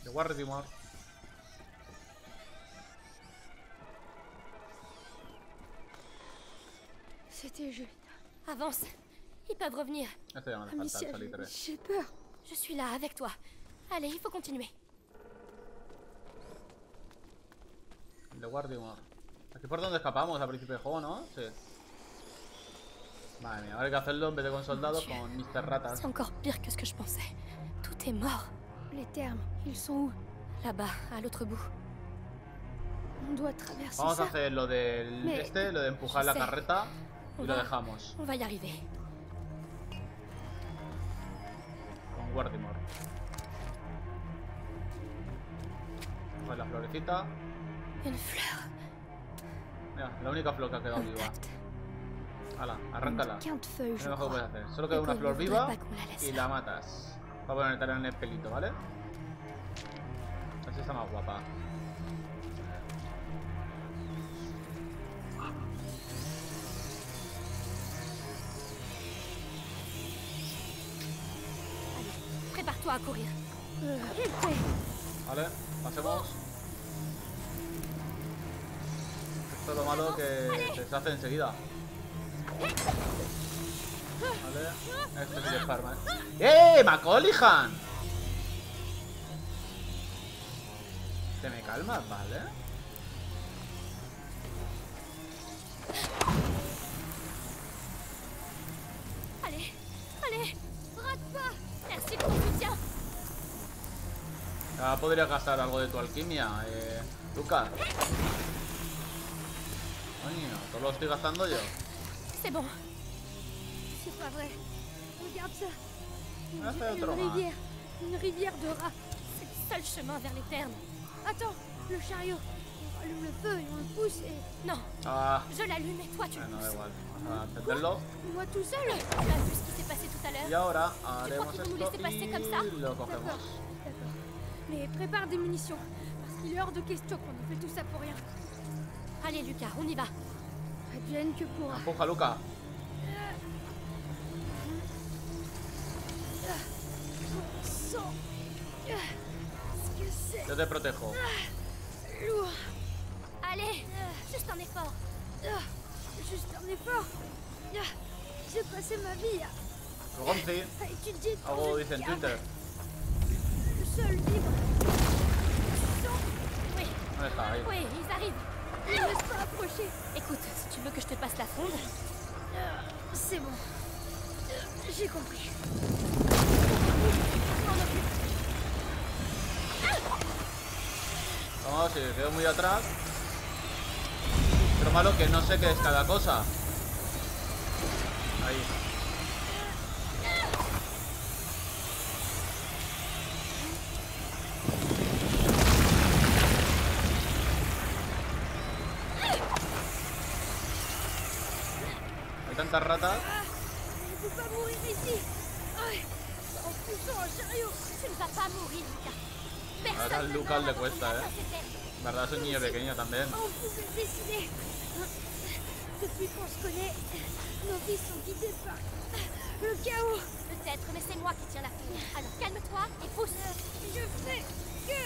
The Warrimore. C'était juste... Avance. Ils peuvent revenir. Esto ya me hace falta Amicia, el salitre. j'ai peur. Je suis là avec toi. Allez, il faut continuer. The Warrimore. Aquí por donde escapamos al principio del juego, ¿no? Sí. Madre mía, ahora hay que hacerlo en vez de con soldados, con Mr. Ratas. C'est encore pire que ce que je pensais. Tout est mort. Les termes, ils sont où? Là-bas, à l'autre bout. On doit traverser Vamos a ça. hacer lo del Mais- lo de empujar je la sais. carreta y On lo va- dejamos. On va y arriver. Con Warrimore. Coge la florecita. Une fleur. Mira, la única flor que ha quedado viva. Intacte. Hala, arráncala. Une quinte feuille, Es je lo mejor que crois. puedes hacer. Solo queda una Hugo flor ne viva voudrait pas qu'on la laisse y là. la matas. Va a poner en el pelito, ¿vale? Así está más guapa. Prépare-toi à courir. Prêt. Vale, pasemos. Esto es lo malo que se hace enseguida. Vale, este sí que es farma, ¡Macaulay-Han! ¿Te me calmas, vale? Allez, allez, rate pas. Merci pour ton soutien. Ya podrías gastar algo de tu alquimia, Lucas. Coño, todo lo estoy gastando yo. C'est bon. C'est pas vrai. Regarde ça. Ah, c'est Une autre rivière. Une rivière de rats. C'est le seul chemin vers les termes. Attends, le chariot. On allume le feu et on le pousse et... Non, Ah, je l'allume et toi tu le bueno, da pousses. igual. Vamos a encenderlo. Moi tout seul. Tu as vu ce qui s'est passé tout à Y l'heure? ahora crois haremos qu'ils vont nous esto laisser passer y comme ça? lo cogemos. D'accord. Mais prépare des munitions, parce qu'il est hors de question qu'on ait fait tout ça pour rien. Allez, Lucas, on y va. Advienne que pourra. Empuja, Luca. Sang. Ce que c'est Yo te protejo. lourd. Allez, juste un effort. Juste un effort. J'ai passé ma vie Gonzi. à étudier dans Algo une dice en cave. Twitter. Le seul livre. Oui, No está ahí. oui, ils arrivent. Ne laisse pas approcher. Écoute, si tu veux que je te passe la sonde, C'est bon. J'ai compris. No, si quedo muy atrás. Pero malo que no sé qué es cada cosa. Ahí. Hay tantas ratas. Il ne faut pas mourir ici. En poussant un chariot. tu ne vas pas mourir, Lucas. Ahora Personne al ne Lucas meurt le avant cuesta, que ça s'éteigne. Verdad, es un niño pequeño también. On pouvait décider. Depuis qu'on se connaît, nos vies sont guidées par le chaos. Peut-être, mais c'est moi qui tiens la fille. Alors calme-toi et pousse. Je fais que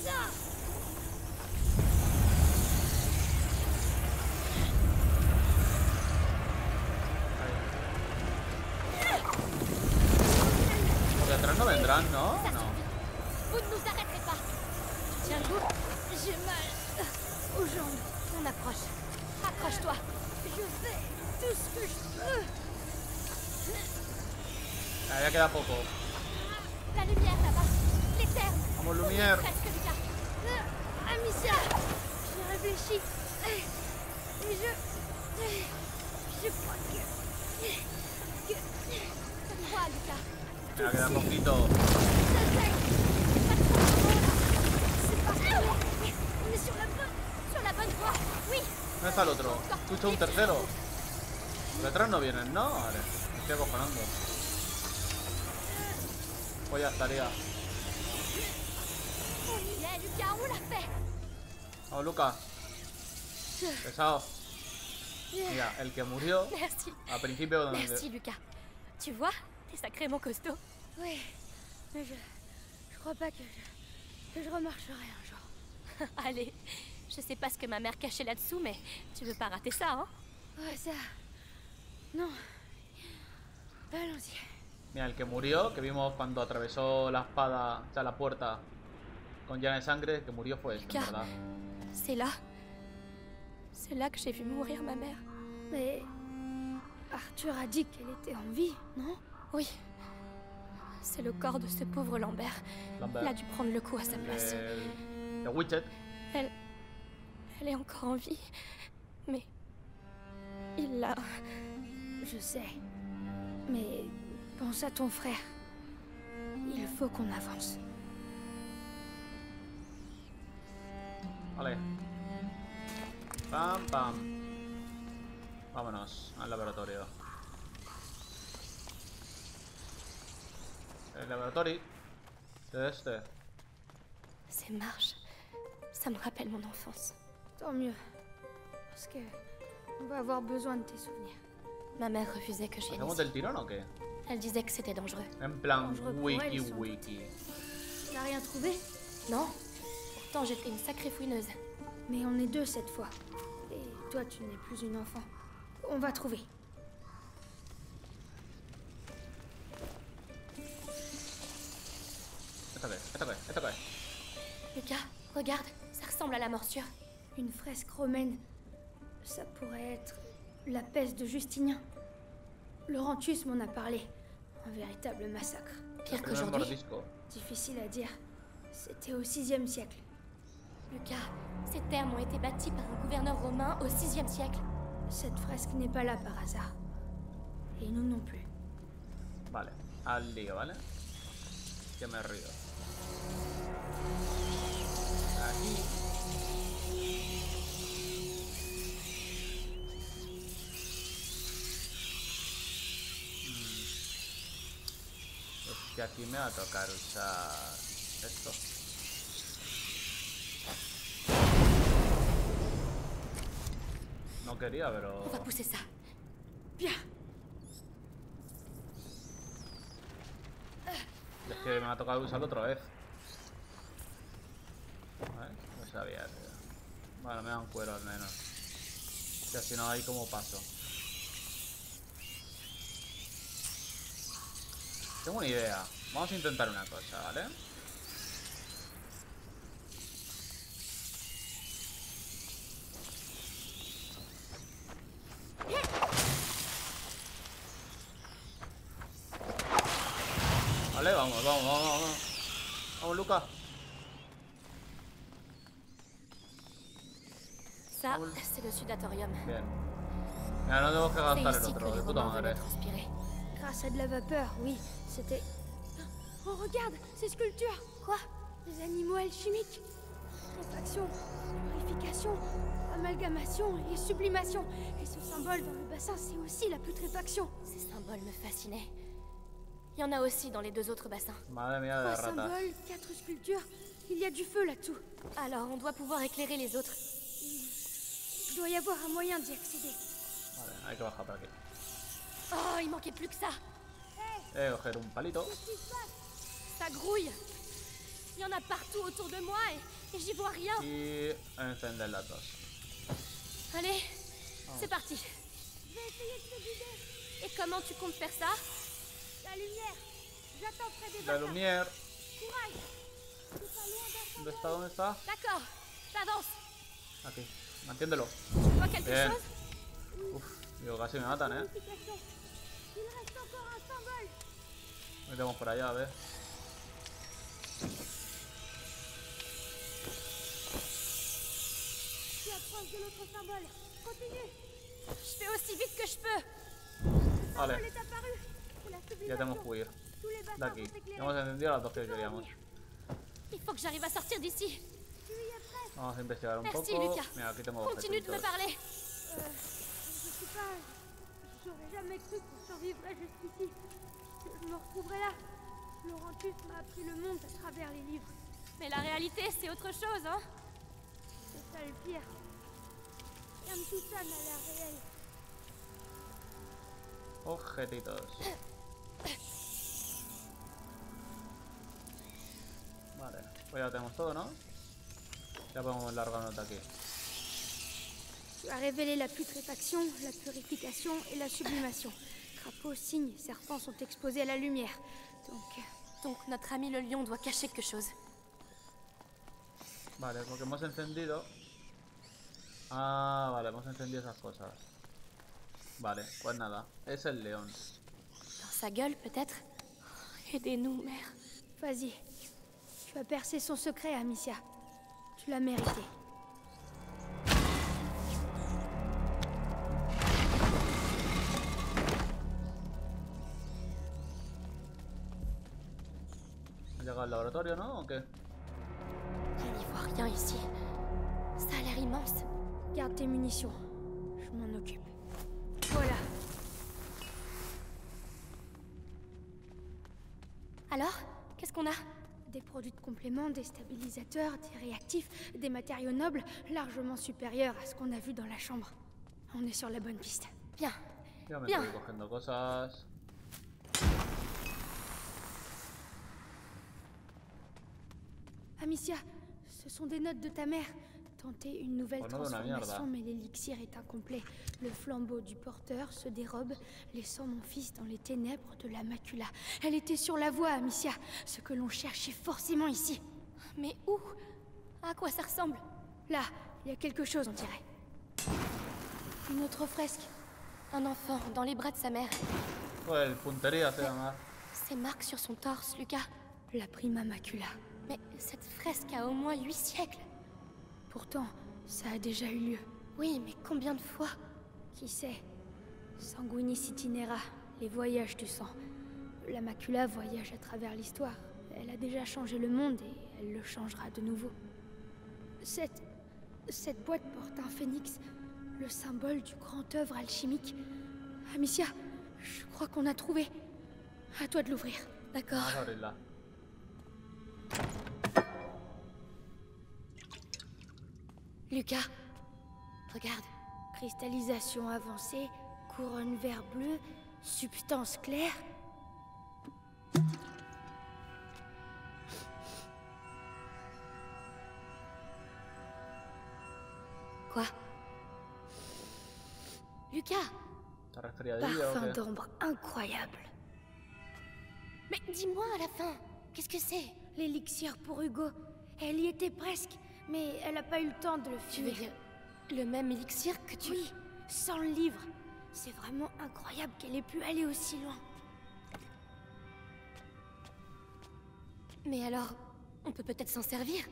ça. Por detrás no vendrán, ¿no? Ça No. suffit. Vous ne nous arrêterez pas. Tu tiens le coup? J'ai mal aux jambes. On approche. Accroche-toi. Je fais tout ce que je peux. Ah, ya queda poco. La lumière là-bas. Les termes. Vamos, Lumière. Presque, Lucas. Amicia, j'ai réfléchi. Et je crois que... Quoi, Lucas? Ya queda poquito. C'est parti. On est Sur la bonne voie. Oui. ¿Dónde está el otro? Escucho un tercero. Por detrás no vienen, ¿no? Vale, me estoy acojonando. Pues ya estaría. On y est, Lucas. On l'a fait. Vamos, Lucas. Pesado. Mira, el que murió Merci. al principio donde... Merci, Lucas. Tu vois, t'es sacrément costaud. Oui, mais je crois pas que je remarcherai un jour. Allez, je sais pas ce que ma mère cachait là-dessous, mais tu veux pas rater ça, hein? Ouais, ça... Non. Allons-y. Mira, el que murió, que vimos cuando atravesó la espada, o sea, la puerta con llana de sangre, el que murió fue este, en Lucas. verdad. C'est là. C'est là que j'ai vu mourir ma mère. Mais... Arthur a dit qu'elle était en vie, non? Oui. C'est le corps de ce pauvre Lambert. Lambert. Il a dû prendre le coup à sa place. Le Witcher. Elle est encore en vie. Mais... il l'a... Je sais. Mais pense à ton frère. Il faut qu'on avance. Vale. Pam, pam. Vámonos al laboratorio. El laboratorio de este. Ces marches, ça me rappelle mon enfance. Tant mieux. Parce que... on va avoir besoin de tes souvenirs. Ma mère refusait que je vienne ¿Hacemos ici. del tirón o qué? Elle disait que c'était dangereux. En plan, Dangereux pour wiki elle, sans doute. wiki. T'as rien trouvé? Non. Pourtant, j'étais une sacrée fouineuse. Mais on est deux cette fois. Et toi, tu n'es plus une enfant. On va trouver. ¿Esto qué? ¿Esto qué? ¿Esto qué? Lucas, regarde, ça ressemble à la morsure. Une fresque romaine. Ça pourrait être la peste de Justinien. Laurentius m'en a parlé. Un véritable massacre. Pire El primer qu'aujourd'hui. mordisco. Difficile à dire. C'était au 6e siècle. Lucas, ces termes ont été bâtis par un gouverneur romain au 6e siècle. Cette fresque n'est pas là par hasard. Et nous non plus. Vale, al lío, ¿vale? Que me río. Aquí. Es que aquí me va a tocar usar esto. quería, pero... On va pousser ça. Bien. Es que me ha tocado usarlo otra vez. Vale, no sabía, tío. Bueno, me da un cuero al menos. Que si no hay como paso. Tengo una idea. Vamos a intentar una cosa, ¿vale? Vale, vamos. Vamos, Luca. Ça, c'est le sudatorium. Bien. Mira, no tenemos que C'est gastar el ici que otro, les de puta Romains madre. venaient transpirer. Grâce à de la vapeur, oui. C'était... Oh, regarde, ces sculptures. Quoi? Des animaux alchimiques. Réfaction, purification, amalgamation et sublimation. Et ce symbole dans le bassin, c'est aussi la putréfaction. Ces symboles me fascinaient. Il y en a aussi dans les 2 autres bassins. Madre mía de 3 ratas. symboles, 4 sculptures. Il y a du feu là-dessous. Alors, on doit pouvoir éclairer les autres. Il doit y avoir un moyen d'y accéder. Vale, hay que bajar por aquí. Oh, il manquait plus que ça. Coger un palito. Ça grouille. Il y en a partout autour de moi et j'y vois rien. Y encender las dos. Allez, c'est parti. Je vais essayer de te guider. Et comment tu comptes faire ça? La lumière. J'attends près des La bassins. lumière. Courage. C'est pas loin d'un ¿Dónde está? ¿Dónde está? D'accord, j'avance. Aquí. Mantiéndelo. Tu vois quelque Bien. chose? Uf, digo, casi me matan, ¿eh? purification. Il reste encore un symbole. Metemos por allá, a ver. Tu approches de l'autre symbole. Continue. Je fais aussi vite que je peux. Le Vale. symbole est apparu. C'est la Ya sublimation. tenemos que huir. Tous les De bassins aquí. sont éclairés. Hemos encendido las dos que queríamos. Il faut que j'arrive à sortir d'ici. Tu y es prêt. Vamos a investigar un Merci, poco. Lucas. Mira, aquí tengo Continue de me objetitos. parler. Je sais pas. J'aurais jamais cru que je survivrais jusqu'ici. Que je me retrouverais là. Laurentus m'a appris le monde à travers les livres. Mais la réalité, c'est autre chose, hein? C'est ça le pire. Rien de tout ça n'a l'air réel. Objetitos. Vale, pues ya tenemos todo, ¿no? Ya podemos largarnos de aquí. Tu as révélé la putréfaction, la purification et la sublimation. Crapauds, cygnes, serpents sont exposés à la lumière. Donc notre ami le lion doit cacher quelque chose. Vale, porque hemos encendido... Ah, vale, hemos encendido esas cosas. Vale, pues nada, es el león. Dans sa gueule, peut-être? Aidez-nous, mère. Vas-y. Tu as percé son secret, Amicia. Tu l'as mérité. ¿Ha llegado al laboratorio, no? ¿O qué? On n'y voit rien ici. Ça a l'air immense. Garde tes munitions. Je m'en occupe. Voilà. Alors? Qu'est-ce qu'on a? Des produits de complément, des stabilisateurs, des réactifs, des matériaux nobles, largement supérieurs à ce qu'on a vu dans la chambre. On est sur la bonne piste. Bien. Ya me Bien. estoy cogiendo cosas. Amicia, ce sont des notes de ta mère. Tenter une nouvelle Oh non, la merde. transformation, mais l'élixir est incomplet. Le flambeau du porteur se dérobe, laissant mon fils dans les ténèbres de la macula. Elle était sur la voie, Amicia. Ce que l'on cherchait forcément ici. Mais où? À quoi ça ressemble? Là, il y a quelque chose, on dirait. Une autre fresque. Un enfant dans les bras de sa mère. Pues el puntería se llama. Ces marques sur son torse, Lucas. La prima macula. Mais cette fresque a au moins 8 siècles. Pourtant, ça a déjà eu lieu. Oui, mais combien de fois? Qui sait? Sanguinis itinera, les voyages du sang. La macula voyage à travers l'histoire. Elle a déjà changé le monde et elle le changera de nouveau. Cette boîte porte un phénix, le symbole du grand œuvre alchimique. Amicia, je crois qu'on a trouvé. À toi de l'ouvrir. D'accord. Vamos a abrirla. Lucas, regarde. Cristallisation avancée, couronne vert bleu, substance claire. Quoi? Lucas! ¿Te refería a ella o Parfum qué? d'ombre incroyable. Mais dis-moi à la fin, qu'est-ce que c'est? L'élixir pour Hugo. Elle y était presque, mais elle n'a pas eu le temps de le Tu veux fuir. dire le même élixir que tu... Oui, sans le livre. C'est vraiment incroyable qu'elle ait pu aller aussi loin. Mais alors, on peut peut-être s'en servir?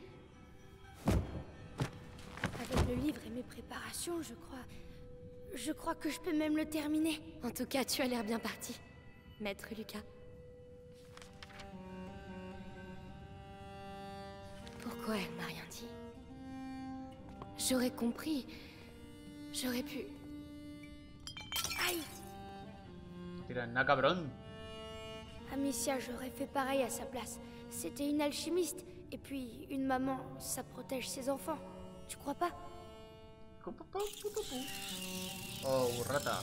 Avec le livre et mes préparations, je crois que je peux même le terminer. En tout cas, tu as l'air bien parti, Maître Lucas. Pourquoi elle m'a rien dit? J'aurais compris. J'aurais pu... Aïe! Tirana, cabrón. Amicia, j'aurais fait pareil à sa place. C'était une alchimiste. Et puis, une maman, ça protège ses enfants. Tu crois pas? Oh, burrata.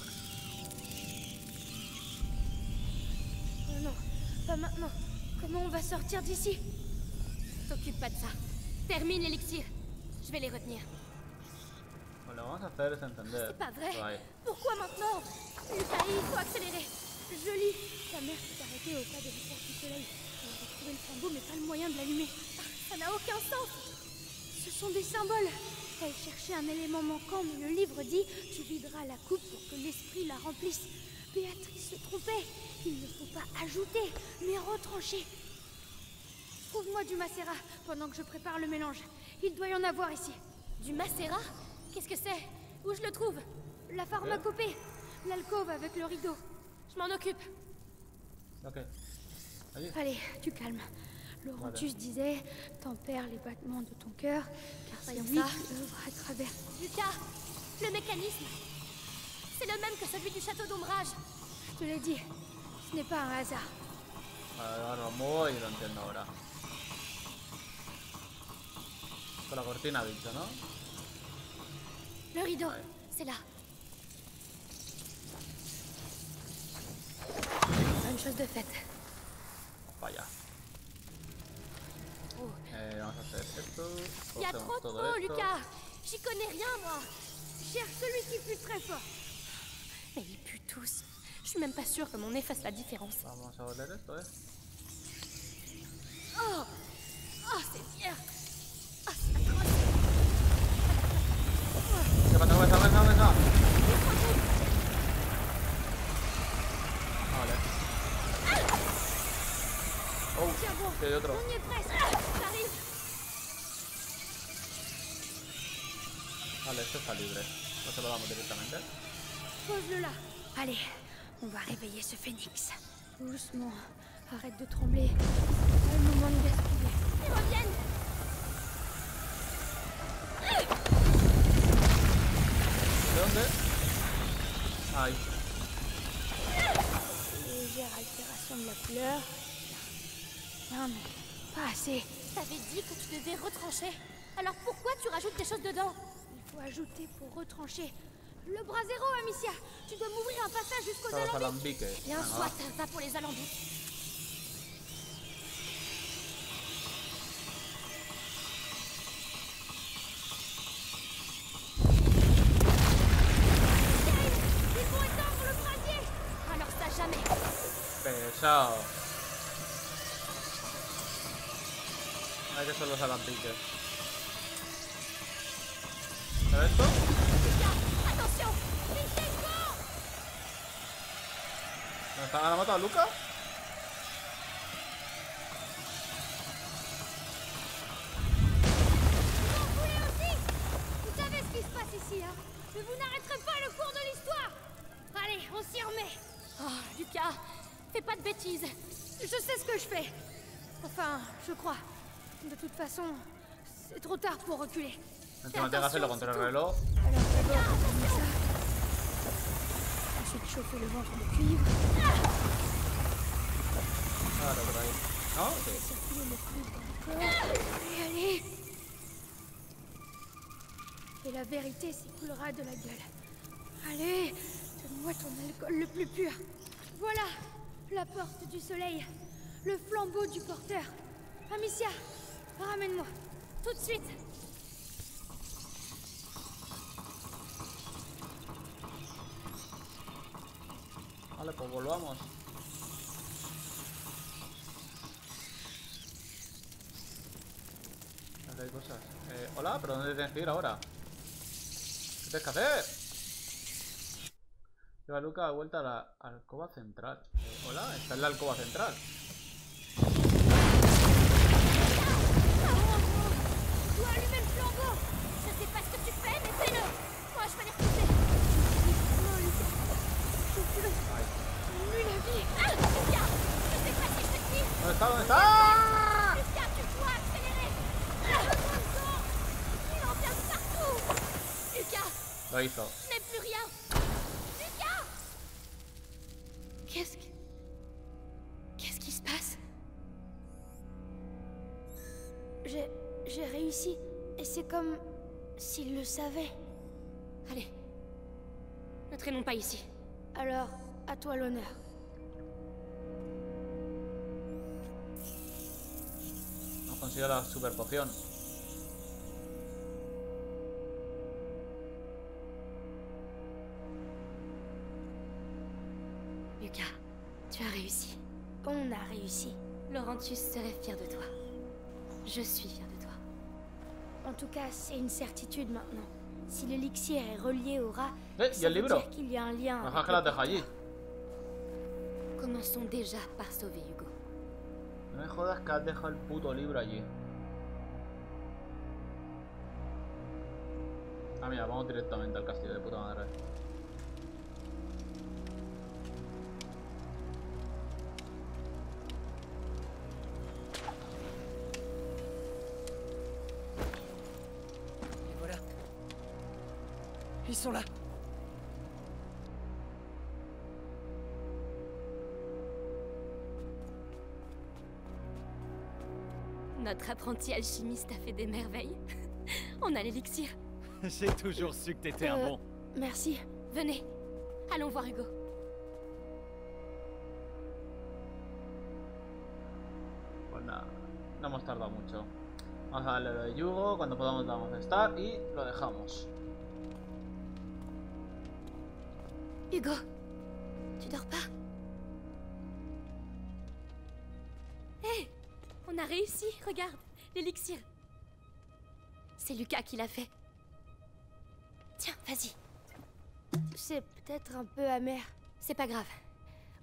Oh non, pas maintenant. Comment on va sortir d'ici? T'occupe pas de ça. Termine l'élixir. Je vais les retenir. Lo que vamos a hacer es entender. C'est pas vrai. Ouais. Pourquoi maintenant? Lucas, il faut accélérer. Je lis. Ta mère s'est arrêtée au pas de l'histoire du soleil. Elle a retrouvé le flambeau, mais pas le moyen de l'allumer. Ça n'a aucun sens. Ce sont des symboles. Elle cherchait un élément manquant, mais le livre dit « Tu videras la coupe pour que l'esprit la remplisse ». Béatrice se trompait. Il ne faut pas ajouter, mais retrancher. Trouve-moi du macérat pendant que je prépare le mélange. Il doit y en avoir ici. Du macérat? Qu'est-ce que c'est? Où je le trouve? La pharmacopée. L'alcôve avec le rideau. Je m'en occupe. Ok. Allez. Allez, du calme. Laurentius disait « Tempère les battements de ton cœur, car c'est Voyons lui ça. qui œuvre à travers. Lucas, le mécanisme. C'est le même que celui du château d'ombrage. » Je te l'ai dit, ce n'est pas un hasard. Vale, lo muevo y lo entiendo ahora. Con la cortina, dicho, ¿no? Le rideau, c'est là. Bonne chose de faite. Vaya. Vamos a hacer esto. Il y a Cogemos trop todo esto. Lucas. J'y connais rien, moi. Cherche celui qui fut très fort. Mais ils puent tous. Je suis même pas sûre que mon nez fasse la différence. Vamos a oler esto, Oh, oh, c'est bien. Oh, c'est atroce. ¿Qué pasa? Cabeza. Vale. Oh, Tiens bon, que hay otro. on y est presque. J'arrive. Vale, esto está libre. No se lo damos directamente. Pose-le là. Allez, on va réveiller ce phénix. Doucement, arrête de trembler. Pas le moment de gaspiller. Ils reviennent. ¿De dónde? Ahí. Légère altération de la couleur. Non, mais pas assez. T'avais dit que tu devais retrancher. Alors pourquoi tu rajoutes des choses dedans? Il faut ajouter pour retrancher. Le brasero, Amicia. Tu dois m'ouvrir un passage jusqu'aux Los alambics. alambiques. Bien, Venga, soit, va. va pour les alambics. Ils vont éteindre le brasier. Alors ça, jamais. Pesado. Hay que son los alambiques. ¿Sabes esto? Attention. ¿Dónde están? ¿Han matado a Luca? Vous voulez aussi? Vous savez ce qui se passe ici, hein? Mais vous n'arrêterez pas le cours de l'histoire. Allez, on s'y remet. Oh, Lucas, fais pas de bêtises. Je sais ce que je fais. Enfin, je crois. De toute façon, c'est trop tard pour reculer. Encima tengo que hacerlo contra el reloj. Alors d'abord, on met ça. Ensuite, chauffer le ventre de cuivre. Claro, por ahí. ¿No? Sí. Circuler le fluide dans le corps. Allez, allez. Et la vérité s'écoulera de la gueule. Allez, donne-moi ton alcool le plus pur. Voilà, la porte du soleil. Le flambeau du porteur. Amicia, ramène-moi. Tout de suite. Vale, pues volvamos. Aquí hay cosas. Hola, ¿pero dónde tienes que ir ahora? ¿Qué tienes que hacer? Lleva a Luca de vuelta a la alcoba central. Hola, está en la alcoba central. Tu dois allumer le flambeau. Je sais pas ce que tu fais, mais fais-le. Moi, je vais les repousser. Oh, Lucas. Je peux. Lui la vie. Ah, Lucas, je sais pas si je te tire. ¿Dónde está? ¿Dónde está? Lucas, tu dois accélérer. Ah, il en vient de partout. Lucas, Lo hizo. je n'ai plus rien. Lucas. Qu'est-ce qui se passe? J'ai réussi. Et c'est comme s'il le savait. Allez, ne traînons pas ici. Alors, à toi l'honneur. Hemos conseguido la super poción. Lucas, tu as réussi. On a réussi. Laurentius serait fier de toi. Je suis fier de toi. En tout cas, c'est une certitude maintenant. Si l'élixir est relié au rat, Y a ça el veut libro. dire qu'il y a un lien. Ajá, avec que la le deja allí. Commençons déjà par sauver Hugo. No me jodas que has dejado el puto libro allí. Ah, mira, vamos directamente al castillo de puta madre. Et voilà. Ils sont là. Notre apprenti alchimiste a fait des merveilles. On a l'élixir. J'ai toujours su que t'étais un bon. Merci. Venez, allons voir Hugo. Pues nada, no hemos tardado mucho. Vamos a darle lo de yugo, cuando podamos damos a estar y lo dejamos. Hugo, tu dors pas? Hé, on a réussi, regarde, l'élixir. C'est Lucas qui l'a fait. Tiens, vas-y. C'est peut-être un peu amer. C'est pas grave.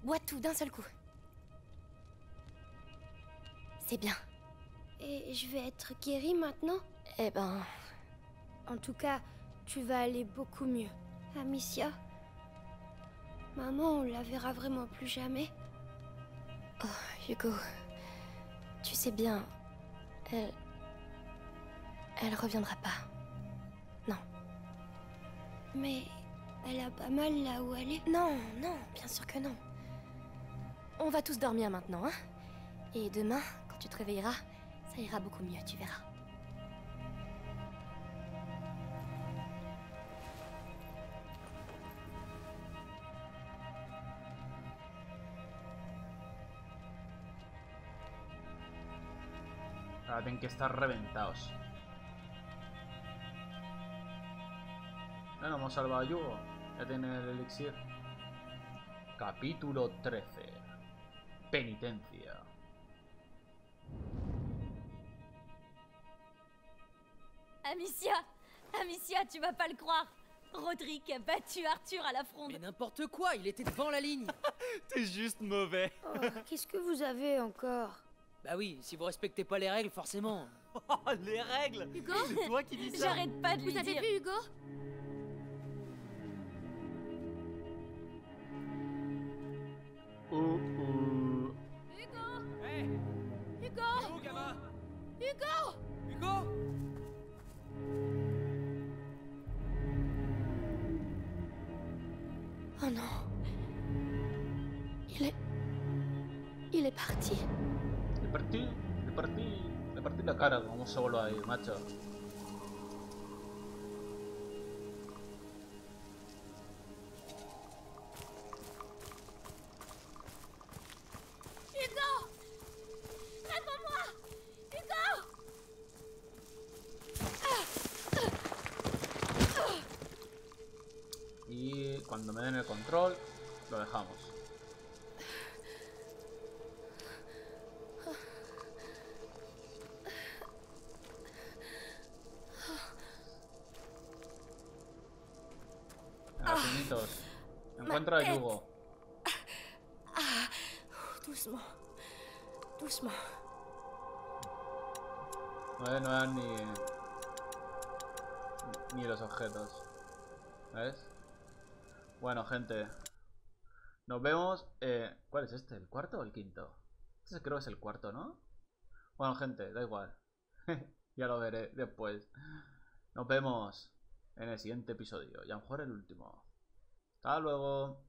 Bois tout d'un seul coup. C'est bien. Et je vais être guérie maintenant? Eh ben, En tout cas, tu vas aller beaucoup mieux. Amicia? Maman, on la verra vraiment plus jamais? oh, Hugo, tu sais bien, elle reviendra pas. Non. Mais elle a pas mal là où elle est. Non, non, bien sûr que non. On va tous dormir maintenant, hein? Et demain, quand tu te réveilleras, ça ira beaucoup mieux, tu verras. Ahora tienen que estar reventados. Bueno, hemos salvado a Yugo. Ya tiene el elixir. Capítulo 13. Penitencia. Amicia! Amicia, tu vas pas le croire! Roderick a battu Arthur à la fronde. Mais n'importe quoi, il était devant la ligne. T'es juste mauvais. Oh, qu'est-ce que vous avez encore? Bah oui, si vous respectez pas les règles, forcément. Oh, les règles. Hugo, C'est toi qui dis ça. J'arrête pas de lui vous avez dire. vu Hugo? Hugo! Hey, Hugo! où, gamin? Hugo! Hugo? Oh non. Il est parti. Le partí la cara como se vuelve ahí, macho. Cuando me den el control, lo dejamos. Pinitos. Encuentra a Yugo. Doucement. Doucement. No vean ni los objetos. ¿Ves? Bueno, gente. Nos vemos. ¿Cuál es este? ¿El cuarto o el quinto? Este creo que es el cuarto, ¿no? Bueno, gente, da igual. Ya lo veré después. Nos vemos en el siguiente episodio. Y a lo mejor el último. Hasta luego.